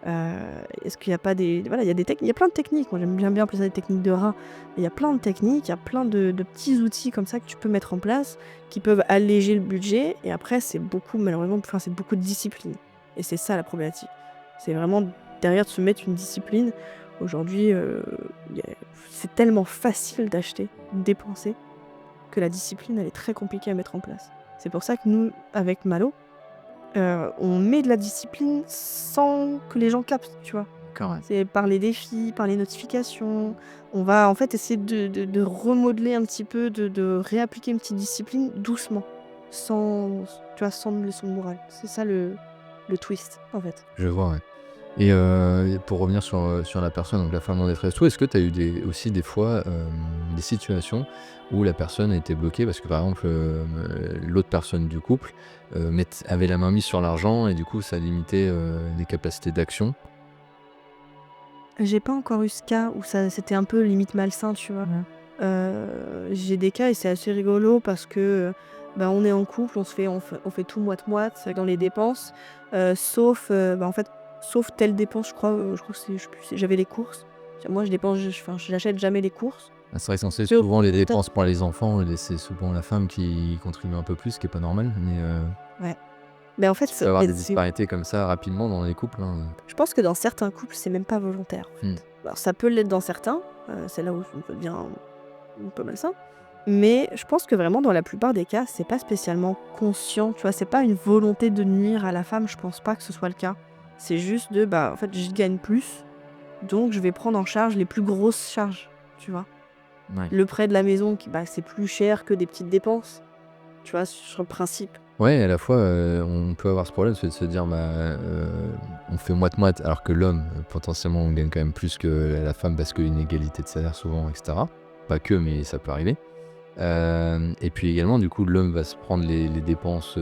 Est-ce qu'il y a pas des voilà, il y a plein de techniques. Moi, j'aime bien appeler ça des techniques de rat. Il y a plein de techniques, il y a plein de petits outils comme ça que tu peux mettre en place, qui peuvent alléger le budget et après c'est beaucoup malheureusement, c'est beaucoup de discipline et c'est ça la problématique. C'est vraiment derrière de se mettre une discipline. Aujourd'hui, y a c'est tellement facile d'acheter, de dépenser, que la discipline, elle est très compliquée à mettre en place. C'est pour ça que nous, avec Malo, on met de la discipline sans que les gens captent, tu vois. D'accord, ouais. C'est par les défis, par les notifications. On va en fait essayer de remodeler un petit peu, de réappliquer une petite discipline doucement, sans, tu vois, sans leçon de morale. C'est ça le twist, en fait. Je vois, ouais. Et pour revenir sur la personne, donc la femme en détresse, toi, est-ce que tu as eu aussi des fois des situations où la personne était bloquée parce que par exemple l'autre personne du couple avait la main mise sur l'argent et du coup ça limitait les capacités d'action? J'ai pas encore eu ce cas où ça c'était un peu limite malsain, tu vois? J'ai des cas et c'est assez rigolo parce que, bah, on est en couple, on fait tout moite-moite dans les dépenses, sauf, bah, en fait, sauf telle dépense, je crois que c'est je sais plus, j'avais les courses. Moi, je dépense enfin, j'achète jamais les courses. Ah, c'est vrai que censé Que souvent les peut-être dépenses pour les enfants, c'est souvent la femme qui contribue un peu plus, ce qui est pas normal, mais ouais. Mais en fait, il peut y avoir des disparités comme ça rapidement dans les couples, hein. je pense que dans certains couples, c'est même pas volontaire, en Mmh. fait. Alors ça peut l'être dans certains, c'est là où ça devient un peu malsain. Mais je pense que vraiment dans la plupart des cas, c'est pas spécialement conscient, tu vois? C'est pas une volonté de nuire à la femme, je pense pas que ce soit le cas. C'est juste de, bah, en fait, je gagne plus, donc je vais prendre en charge les plus grosses charges, tu vois? Ouais. Le prêt de la maison qui, bah, c'est plus cher que des petites dépenses, tu vois? Sur le principe. Ouais, à la fois, on peut avoir ce problème, c'est de se dire, on fait moite-moite alors que l'homme, potentiellement, on gagne quand même plus que la femme parce qu'il y a une égalité de salaire souvent et cetera. Pas que, mais ça peut arriver. Et puis également, du coup, l'homme va se prendre les dépenses,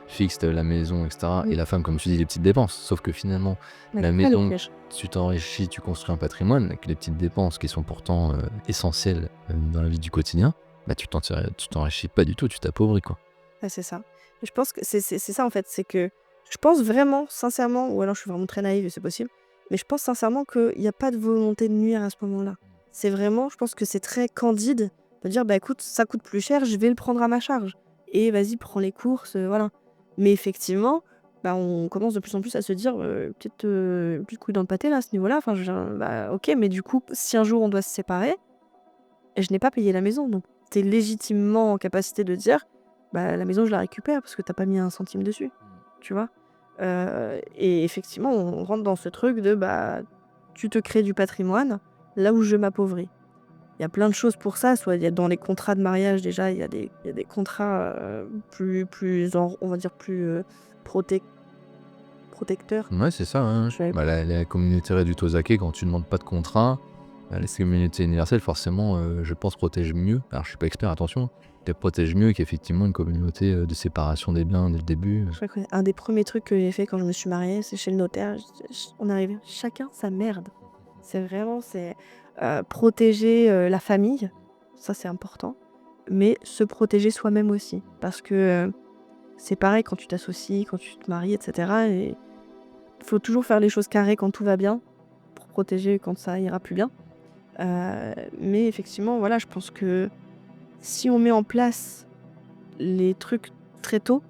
fixes, la maison et cetera Mmh. et la femme, comme tu dis, les petites dépenses. Sauf que finalement, Ouais, la c'est ça le maison, piège. tu t'enrichis, tu construis un patrimoine avec les petites dépenses qui sont pourtant, essentielles, dans la vie du quotidien, bah, tu t'enrichis pas du tout, tu t'appauvris, quoi. Ouais, c'est ça. Je pense que c'est ça, en fait, c'est que je pense vraiment, sincèrement, ou alors je suis vraiment très naïve et c'est possible, mais je pense sincèrement qu'il y a pas de volonté de nuire à ce moment-là. C'est vraiment, je pense que c'est très candide de dire: «Bah, écoute, ça coûte plus cher, je vais le prendre à ma charge et vas-y, prends les courses», voilà. Mais effectivement, bah, on commence de plus en plus à se dire, peut-être, plus de couilles dans le pâté là, à ce niveau-là. Enfin, bah, OK, mais du coup, si un jour on doit se séparer, et je n'ai pas payé la maison, donc tu es légitimement en capacité de dire: «Bah, la maison, je la récupère parce que tu as pas mis un centime dessus», tu vois? Et effectivement, on rentre dans ce truc de, bah, tu te crées du patrimoine là où je m'appauvris. Il y a plein de choses pour ça, soit il y a dans les contrats de mariage déjà, il y a des contrats, plus on va dire plus, protec protecteurs. Ouais, c'est ça, hein. Je savais Bah, la communauté réduite aux acquis, quand tu demandes pas de contrat, les communautés universelles, forcément, je pense, protègent mieux. Alors, je suis pas expert, attention, mais protègent mieux qu'effectivement une communauté de séparation des biens dès le début. je crois qu'un des premiers trucs que j'ai fait quand je me suis mariée, c'est chez le notaire. On arrivait chacun sa merde. C'est vraiment, protéger, la famille, ça c'est important, mais se protéger soi-même aussi. Parce que, c'est pareil quand tu t'associes, quand tu te maries et cetera et il faut toujours faire les choses carrées quand tout va bien, pour protéger quand ça ira plus bien. Mais effectivement, voilà, je pense que si on met en place les trucs très tôt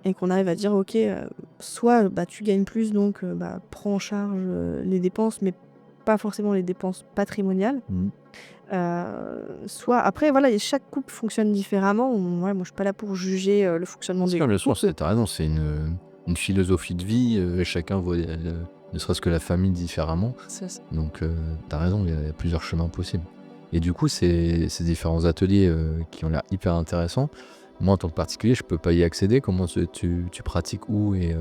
et qu'on arrive à dire: «OK, soit, bah, tu gagnes plus donc bah, prends en charge, les dépenses, mais pas forcément les dépenses patrimoniales». Mmh. Soit après voilà et chaque couple fonctionne différemment. Moi je suis pas là pour juger, le fonctionnement des Bien sûr, couples. tu raison, c'est une philosophie de vie, chacun voit, ne serait-ce que la famille différemment. C'est ça. Donc, tu raison, il y a plusieurs chemins possibles. Et du coup, ces différents ateliers, qui ont l'air hyper intéressants, moi, en tant que particulier, je peux pas y accéder. Comment tu pratiques où et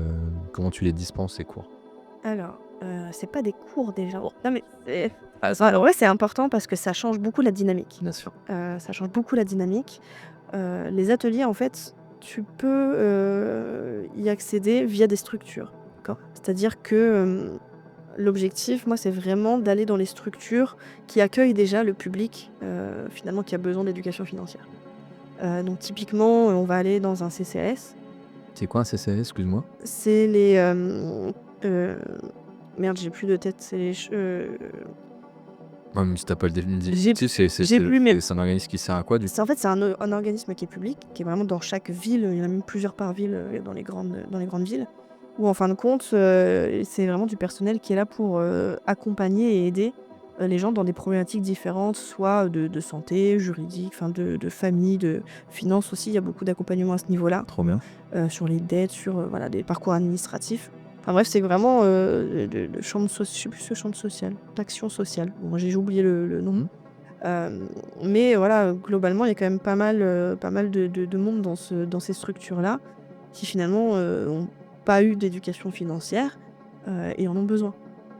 comment tu les dispenses, ces cours? Alors, c'est pas des cours déjà. Non mais ça en vrai c'est important parce que ça change beaucoup la dynamique. Bien sûr. Ça change beaucoup la dynamique. Les ateliers en fait, tu peux, y accéder via des structures, d'accord? C'est-à-dire que, l'objectif, moi, c'est vraiment d'aller dans les structures qui accueillent déjà le public, finalement qui a besoin d'éducation financière. Donc typiquement, on va aller dans un CCAS. C'est quoi un CCAS, excuse-moi? C'est les, heu, merde, j'ai plus de tête, c'est les Ouais, même si tu pas le j'ai descriptif, j'ai plus mais c'est un organisme qui sert à quoi, du coup? c'est en fait, c'est un organisme qui est public, qui est vraiment dans chaque ville, il y en a même plusieurs par ville, dans les grandes villes, où en fin de compte, c'est vraiment du personnel qui est là pour, accompagner et aider, les gens dans des problématiques différentes, soit de santé, juridique, enfin de famille, de finances aussi. Il y a beaucoup d'accompagnement à ce niveau-là, Trop bien. sur les dettes, sur voilà, des parcours administratifs. Enfin bref, c'est vraiment le champ de je sais plus le champ de social, l'action sociale. Bon, j'ai oublié le nom. Mmh. Mais voilà, globalement, il y a quand même pas mal de monde dans ces structures-là qui finalement n'ont pas eu d'éducation financière et en ont besoin.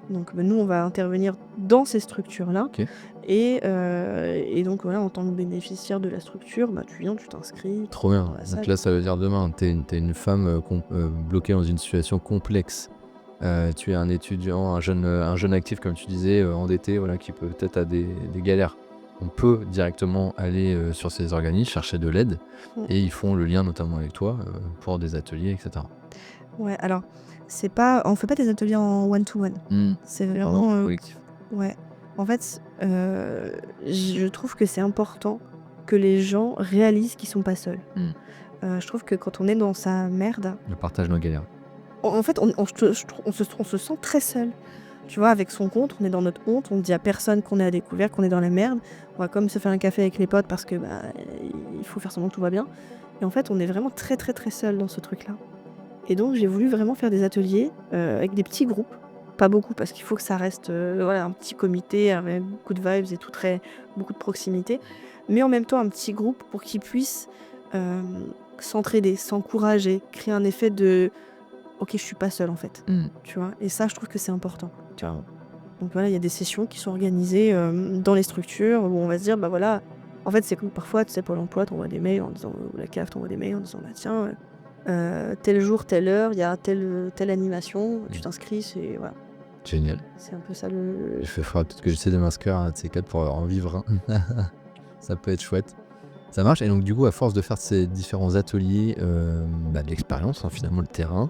Donc nous, on va intervenir dans ces structures-là. Ok. Et donc voilà, en tant que bénéficiaire de la structure, tu viens, tu t'inscris. Trop bien. Dans la salle. Donc là, ça veut dire demain, t'es une femme bloquée dans une situation complexe. Tu es un étudiant, un jeune actif, comme tu disais, endetté, voilà, qui peut peut-être a des galères. On peut directement aller sur ces organismes, chercher de l'aide, Mm. et ils font le lien notamment avec toi pour des ateliers, etc. Ouais, alors, on fait pas des ateliers en one-to-one. C'est vraiment... collectif. Ouais. En fait, je trouve que c'est important que les gens réalisent qu'ils sont pas seuls. Je trouve que quand on est dans sa merde, Le partage nos galères. en fait, on se sent très seul. Tu vois, avec son compte, on est dans notre honte, on dit à personne qu'on est à découvert, qu'on est dans la merde. On va comme se faire un café avec les potes parce que il faut faire semblant que tout va bien. Et en fait, on est vraiment très très très seul dans ce truc-là. Et donc, j'ai voulu vraiment faire des ateliers avec des petits groupes. Pas beaucoup, parce qu'il faut que ça reste voilà, un petit comité avec beaucoup de vibes et tout, beaucoup de proximité. Mais en même temps, un petit groupe pour qu'ils puissent s'entraider, s'encourager, créer un effet de « Ok, je suis pas seule en fait ». Tu vois. Et ça, je trouve que c'est important. Tu vois. Donc voilà, il y a des sessions qui sont organisées dans les structures où on va se dire, voilà, en fait, c'est comme parfois, tu sais, Pôle emploi, t'envoies des mails en disant, ou la CAF t'envoie des mails en disant, tiens, tel jour, telle heure, il y a telle animation, tu t'inscris, c'est voilà. Génial. C'est un peu ça le... Faudra peut-être que j'essaie de m'inscrire à un de ces quatre pour en vivre un. Ça peut être chouette. Ça marche. Et donc du coup, à force de faire ces différents ateliers, de l'expérience, finalement le terrain,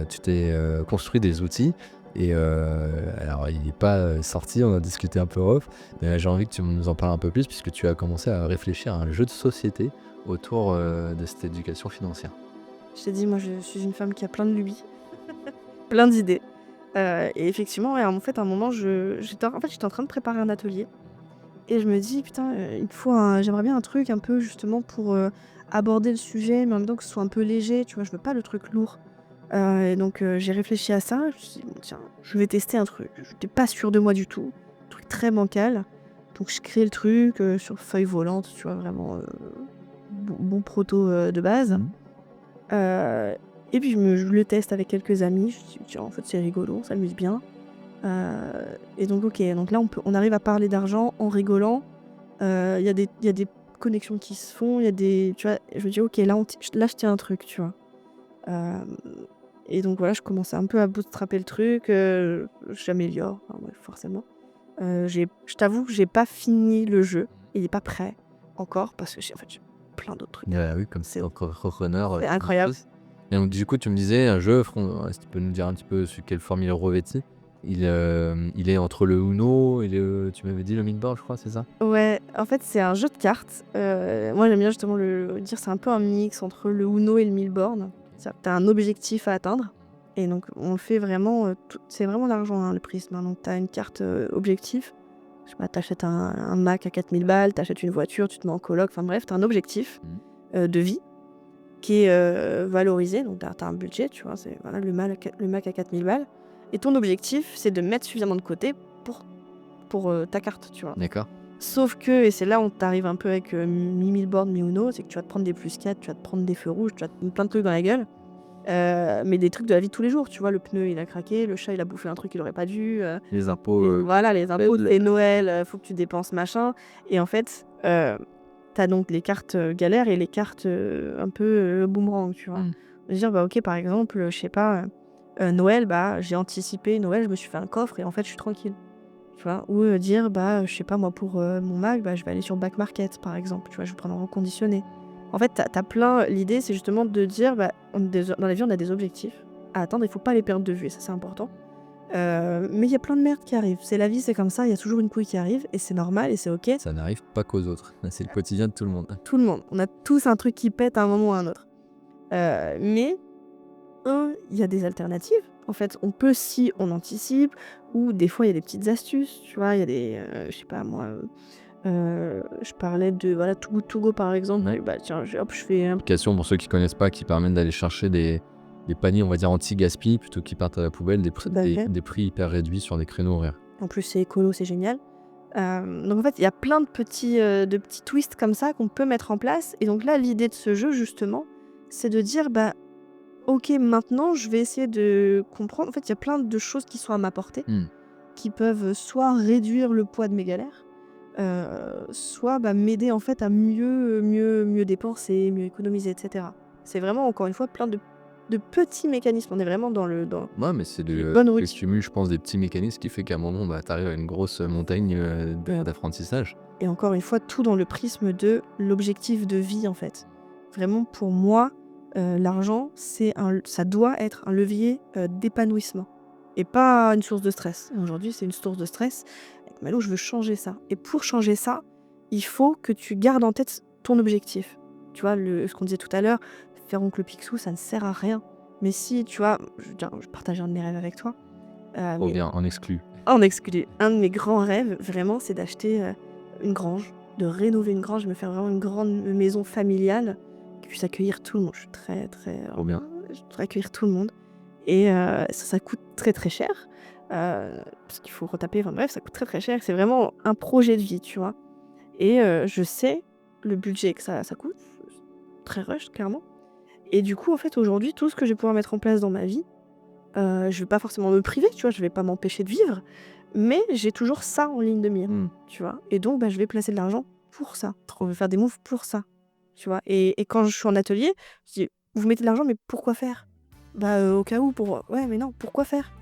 tu t'es construit des outils. Et alors il n'est pas sorti, on a discuté un peu off, mais là, j'ai envie que tu nous en parles un peu plus, puisque tu as commencé à réfléchir à un jeu de société autour de cette éducation financière. Je t'ai dit, moi, je suis une femme qui a plein de lubies, plein d'idées. Et effectivement, ouais, en fait, à un moment, j'étais en train de préparer un atelier. Et je me dis, putain, il faut j'aimerais bien un truc un peu justement pour aborder le sujet, mais en même temps que ce soit un peu léger, tu vois, je veux pas le truc lourd. Et donc j'ai réfléchi à ça, je me suis dit, bon, tiens, je vais tester un truc. Je n'étais pas sûre de moi du tout, un truc très bancal. Donc je crée le truc sur feuille volante, tu vois, vraiment bon proto de base. Et puis je le teste avec quelques amis, je me dis, tiens, en fait c'est rigolo, on s'amuse bien. Et donc ok, donc là on arrive à parler d'argent en rigolant. Il y a des connexions qui se font, il y a des, tu vois, je me dis ok, là je tiens un truc, tu vois. Et donc voilà, je commence un peu à bootstrapper le truc, j'améliore, enfin, bref, forcément. Je t'avoue que j'ai pas fini le jeu, il est pas prêt encore parce que j'ai plein d'autres trucs. Oui, comme c'est entrepreneur. C'est incroyable. Et donc du coup, tu me disais, un jeu, est-ce que tu peux nous dire un petit peu sur quelle forme il est revêti? Il est entre le Uno et tu m'avais dit le Midboard, je crois, c'est ça? Ouais, en fait, c'est un jeu de cartes. Moi, j'aime bien justement le dire, c'est un peu un mix entre le Uno et le Milborn. C'est-à-dire que t'as un objectif à atteindre. Et donc, on le fait vraiment... c'est vraiment l'argent, hein, le prisme. Hein. Donc, t'as une carte objectif. Je sais pas, t'achètes un Mac à 4000 balles, t'achètes une voiture, tu te mets en coloc. Enfin bref, t'as un objectif de vie qui est valorisé. Donc, t'as un budget, tu vois. C'est voilà, le Mac à 4000 balles. Et ton objectif, c'est de mettre suffisamment de côté pour ta carte, tu vois. D'accord. Sauf que, et c'est là où t'arrives un peu avec mi-Milborn, mi-Uno, c'est que tu vas te prendre des plus 4, tu vas te prendre des feux rouges, tu vas te prendre plein de trucs dans la gueule. Mais des trucs de la vie de tous les jours, tu vois, le pneu il a craqué, le chat il a bouffé un truc qu'il aurait pas dû. Les impôts. Voilà, les impôts, c'est Noël, faut que tu dépenses machin. Et en fait, t'as donc les cartes galères et les cartes un peu boomerang, tu vois. Je veux dire, ok, par exemple, je sais pas, Noël, j'ai anticipé Noël, je me suis fait un coffre et en fait je suis tranquille. Tu vois, ou dire, je sais pas, moi pour mon Mac, je vais aller sur Back Market par exemple, tu vois, je vais prendre un reconditionné. En fait, t'as plein. L'idée, c'est justement de dire, dans la vie, on a des objectifs à atteindre, il faut pas les perdre de vue, et ça, c'est important. Mais il y a plein de merde qui arrive. C'est la vie, c'est comme ça, il y a toujours une couille qui arrive, et c'est normal, et c'est ok. Ça n'arrive pas qu'aux autres, c'est le quotidien de tout le monde. Tout le monde. On a tous un truc qui pète à un moment ou à un autre. Mais, il y a des alternatives. En fait, on peut si on anticipe ou des fois il y a des petites astuces, tu vois? Il y a des, je sais pas moi, je parlais de voilà Too Good To Go par exemple, Ouais. bah tiens, je fais un Application pour ceux qui connaissent pas, qui permettent d'aller chercher des paniers, on va dire anti-gaspi, plutôt qu'ils partent à la poubelle, tout à fait. des prix hyper réduits sur des créneaux horaires. En plus c'est écolo, c'est génial. Donc en fait, il y a plein de petits twists comme ça qu'on peut mettre en place et donc là, l'idée de ce jeu justement, c'est de dire: «Bah, OK, maintenant je vais essayer de comprendre». En fait, il y a plein de choses qui sont à ma portée, Mmh. qui peuvent soit réduire le poids de mes galères, soit, bah, m'aider en fait à mieux dépenser, mieux économiser et cetera. C'est vraiment encore une fois plein de petits mécanismes. On est vraiment dans Ouais, mais c'est les le bonnes routines. cumul, je pense, des petits mécanismes qui fait qu'à un moment, bah, tu arrives à une grosse montagne, d'apprentissage. Et encore une fois, tout dans le prisme de l'objectif de vie, en fait. Vraiment, pour moi, l'argent, ça doit être un levier, d'épanouissement et pas une source de stress. Et aujourd'hui, c'est une source de stress. Avec Malou, je veux changer ça et pour changer ça, il faut que tu gardes en tête ton objectif. Tu vois, ce qu'on disait tout à l'heure, faire oncle Picsou, ça ne sert à rien. Mais si, tu vois, je partage un de mes rêves avec toi, Trop mais bien, en exclu. en exclu. Un de mes grands rêves, vraiment, c'est d'acheter, une grange, de rénover une grange, me faire vraiment une grande maison familiale qui puisse accueillir tout le monde. Je suis très, très, Trop bien. je voudrais accueillir tout le monde et ça coûte très, très cher, parce qu'il faut retaper, enfin bref, ça coûte très, très cher. C'est vraiment un projet de vie, tu vois? Et je sais le budget que ça coûte, très rush, clairement et du coup, en fait, aujourd'hui, tout ce que je vais pouvoir mettre en place dans ma vie, je vais pas forcément me priver, tu vois? Je vais pas m'empêcher de vivre, mais j'ai toujours ça en ligne de mire, Mmh. tu vois? Et donc, bah, je vais placer de l'argent pour ça. Je vais faire des moves pour ça, tu vois? Et quand je suis en atelier, je dis: «Vous mettez de l'argent, mais pourquoi faire?» «Bah, au cas où pour» «Ouais, mais non, pourquoi faire?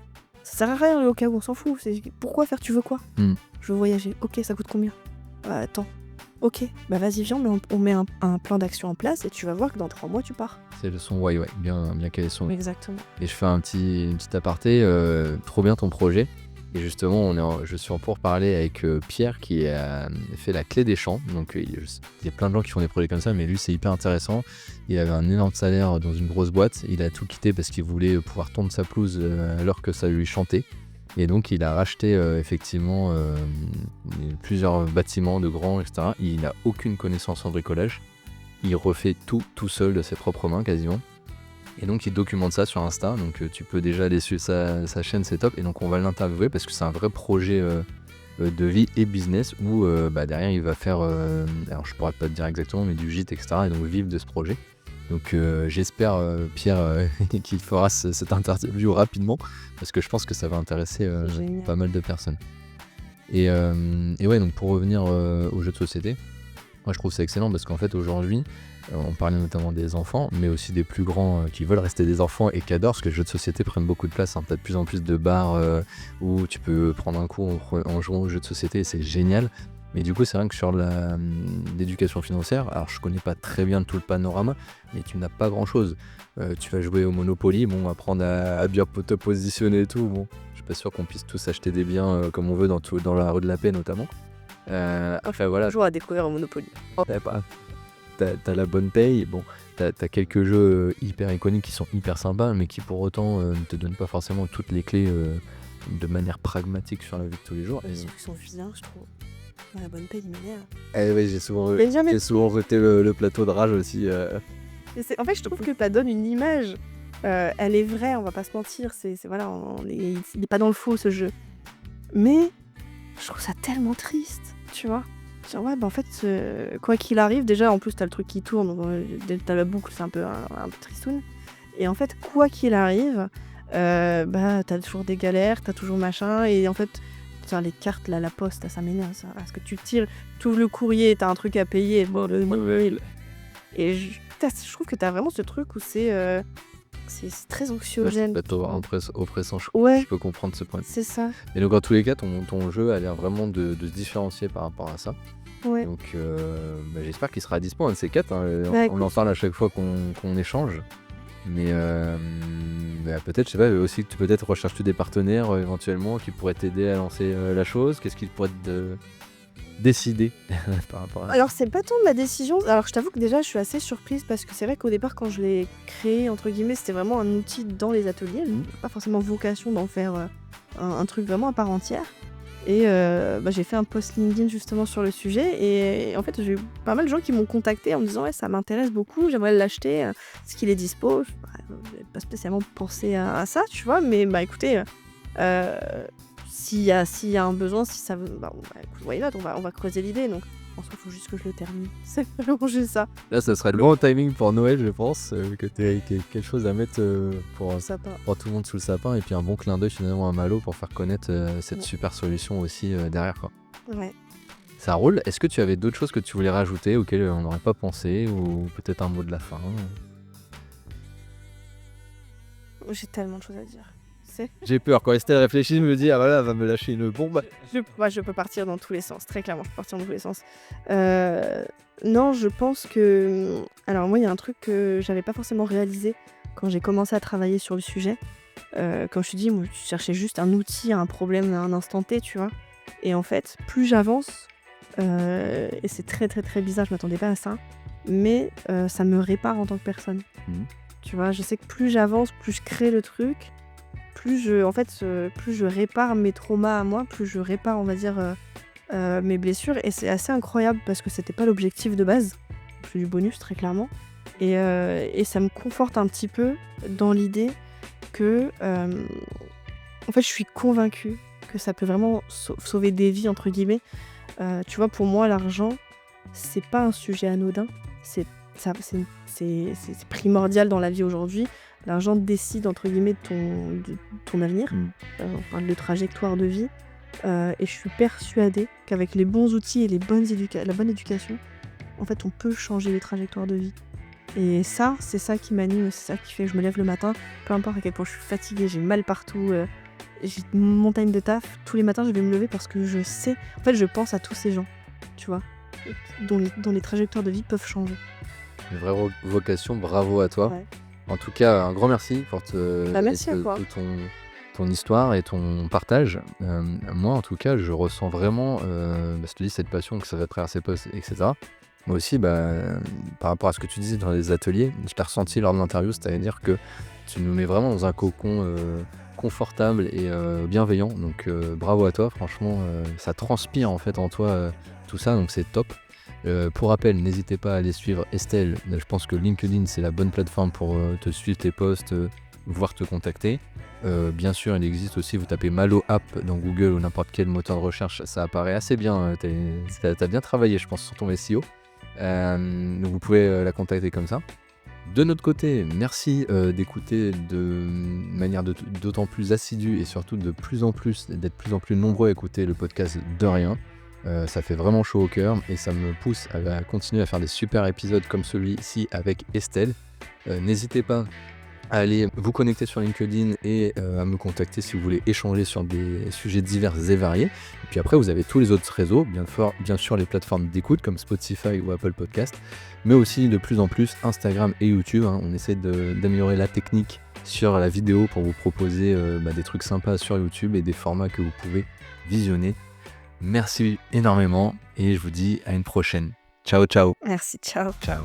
Ça sert à rien le au cas où, on s'en fout, c'est pourquoi faire? Tu veux quoi?» Mmh. «Je veux voyager». «OK, ça coûte combien?» Tant». «OK, bah, vas-y, viens, on met un plan d'action en place et tu vas voir que dans 3 mois, tu pars». C'est le son why, ouais, bien calé son why. Exactement. Et je fais une petite aparté, trop bien ton projet. Et justement, je suis en pourparlers avec Pierre qui a fait la clé des champs. Donc il y a plein de gens qui font des projets comme ça, mais lui c'est hyper intéressant. Il avait un énorme salaire dans une grosse boîte. Il a tout quitté parce qu'il voulait pouvoir tondre sa pelouse alors que ça lui chantait. Et donc il a racheté effectivement plusieurs bâtiments de grands, etc. Il n'a aucune connaissance en bricolage. Il refait tout seul de ses propres mains quasiment. Et donc il documente ça sur Insta, donc tu peux déjà aller sur sa chaîne, c'est top. Et donc on va l'interviewer parce que c'est un vrai projet de vie et business où derrière il va faire, alors je pourrais pas te dire exactement, mais du gîte, etc. Et donc vivre de ce projet. Donc j'espère Pierre qu'il fera cette interview rapidement parce que je pense que ça va intéresser C'est génial. pas mal de personnes. Et ouais, donc pour revenir aux jeux de société, moi je trouve ça excellent parce qu'en fait aujourd'hui, on parlait notamment des enfants, mais aussi des plus grands qui veulent rester des enfants et qui adorent, parce que les jeux de société prennent beaucoup de place. Hein. T'as de plus en plus de bars où tu peux prendre un coup en jouant aux jeux de société et c'est génial. Mais du coup, c'est vrai que sur l'éducation financière, alors je connais pas très bien tout le panorama, mais tu n'as pas grand chose. Tu vas jouer au Monopoly, bon, apprendre à bien te positionner et tout. Bon, je suis pas sûr qu'on puisse tous acheter des biens comme on veut dans la rue de la Paix notamment. Après voilà, Toujours à découvrir au Monopoly. t'as la bonne paye, bon, t'as quelques jeux hyper iconiques qui sont hyper sympas, mais qui pour autant ne te donnent pas forcément toutes les clés de manière pragmatique sur la vie de tous les jours. Ils sont vilains, je trouve. La bonne paye, il m'énerve. Oui, j'ai souvent voté le plateau de rage aussi. En fait, je trouve que ça donne une image. Elle est vraie, on va pas se mentir. Voilà, il est pas dans le faux ce jeu. Mais je trouve ça tellement triste, tu vois. Genre, ouais, bah en fait, quoi qu'il arrive, déjà en plus t'as le truc qui tourne, t'as la boucle, c'est un peu tristoun. Et en fait, quoi qu'il arrive, bah t'as toujours des galères, t'as toujours machin. Et en fait, tiens, les cartes, là, la poste, ça m'énerve ça. Parce que tu tires tout le courrier, t'as un truc à payer. Et je trouve que t'as vraiment ce truc où c'est très anxiogène. C'est oppressant, je peux comprendre ce point. C'est ça. Et donc, dans tous les cas, ton jeu a l'air vraiment de se différencier par rapport à ça. Ouais. Donc, j'espère qu'il sera dispo, un de ces quatre. Hein. Bah, On en parle à chaque fois qu'on échange. Mais peut-être, je sais pas, aussi que tu peut-être recherches des partenaires éventuellement qui pourraient t'aider à lancer la chose. Qu'est-ce qui pourrait décidé par rapport à ça? Alors, c'est pas tant de ma décision. Alors, je t'avoue que déjà, je suis assez surprise parce que c'est vrai qu'au départ, quand je l'ai créé, entre guillemets, c'était vraiment un outil dans les ateliers. Pas forcément vocation d'en faire un truc vraiment à part entière. Et j'ai fait un post LinkedIn justement sur le sujet. Et en fait, j'ai eu pas mal de gens qui m'ont contacté en me disant ouais, ça m'intéresse beaucoup, j'aimerais l'acheter, est-ce qu'il est dispo? J'avais pas spécialement pensé à ça, tu vois. Mais écoutez, s'il y a un besoin, si ça veut, écoute, why not, on va creuser l'idée. Donc, en soi, il faut juste que je le termine. C'est vraiment juste ça. Là, ça serait le bon timing pour Noël, je pense, que tu aies quelque chose à mettre pour Sapin. tout le monde sous le sapin. Et puis un bon clin d'œil finalement à Malo pour faire connaître cette super solution aussi derrière, quoi. Ouais. Ça roule. Est-ce que tu avais d'autres choses que tu voulais rajouter auxquelles on n'aurait pas pensé, ou peut-être un mot de la fin? J'ai tellement de choses à dire. J'ai peur. Quand Estelle réfléchit, je me dis, ah voilà, elle va me lâcher une bombe. Je peux partir dans tous les sens, très clairement, je peux partir dans tous les sens. Non, je pense que... Alors moi, il y a un truc que j'avais pas forcément réalisé quand j'ai commencé à travailler sur le sujet. Comme je te dis, moi, je cherchais juste un outil, un problème à un instant T, tu vois. Et en fait, plus j'avance, et c'est très très très bizarre, je m'attendais pas à ça, mais ça me répare en tant que personne. Tu vois, je sais que plus j'avance, plus je crée le truc, plus je répare mes traumas à moi, plus je répare, on va dire, mes blessures. Et c'est assez incroyable parce que c'était pas l'objectif de base. C'est du bonus, très clairement. Et ça me conforte un petit peu dans l'idée que, en fait, je suis convaincue que ça peut vraiment sauver des vies, entre guillemets. Tu vois, pour moi, l'argent, c'est pas un sujet anodin. C'est primordial dans la vie aujourd'hui. L'argent décide, entre guillemets, de ton avenir. On parle de trajectoire de vie. Et je suis persuadée qu'avec les bons outils et la bonne éducation, en fait, on peut changer les trajectoires de vie. Et ça, c'est ça qui m'anime, c'est ça qui fait que je me lève le matin. Peu importe à quel point je suis fatiguée, j'ai mal partout, j'ai une montagne de taf. Tous les matins, je vais me lever parce que je sais... En fait, je pense à tous ces gens, tu vois, dont les trajectoires de vie peuvent changer. Une vraie vocation, bravo à toi. Ouais. En tout cas, un grand merci pour merci à toi. ton histoire et ton partage. Moi, en tout cas, je ressens vraiment, je te dis, cette passion que ça va traverser poste, etc. Moi aussi, par rapport à ce que tu disais dans les ateliers, je t'ai ressenti lors de l'interview, c'est-à-dire que tu nous mets vraiment dans un cocon confortable et bienveillant. Donc, bravo à toi. Franchement, ça transpire en fait en toi tout ça, donc c'est top. Pour rappel, n'hésitez pas à aller suivre Estelle. Je pense que LinkedIn, c'est la bonne plateforme pour te suivre tes posts, voire te contacter. Bien sûr, il existe aussi, vous tapez Malo App dans Google ou n'importe quel moteur de recherche, ça apparaît assez bien. T'as bien travaillé, je pense, sur ton SEO. Donc vous pouvez la contacter comme ça. De notre côté, merci d'écouter de manière d'autant plus assidue et surtout d'être plus en plus nombreux à écouter le podcast De Rien. Ça fait vraiment chaud au cœur et ça me pousse à continuer à faire des super épisodes comme celui-ci avec Estelle. N'hésitez pas à aller vous connecter sur LinkedIn et à me contacter si vous voulez échanger sur des sujets divers et variés. Et puis après, vous avez tous les autres réseaux, bien sûr les plateformes d'écoute comme Spotify ou Apple Podcast, mais aussi de plus en plus Instagram et YouTube. On essaie d'améliorer la technique sur la vidéo pour vous proposer des trucs sympas sur YouTube et des formats que vous pouvez visionner. Merci énormément et je vous dis à une prochaine. Ciao, ciao. Merci, ciao. Ciao.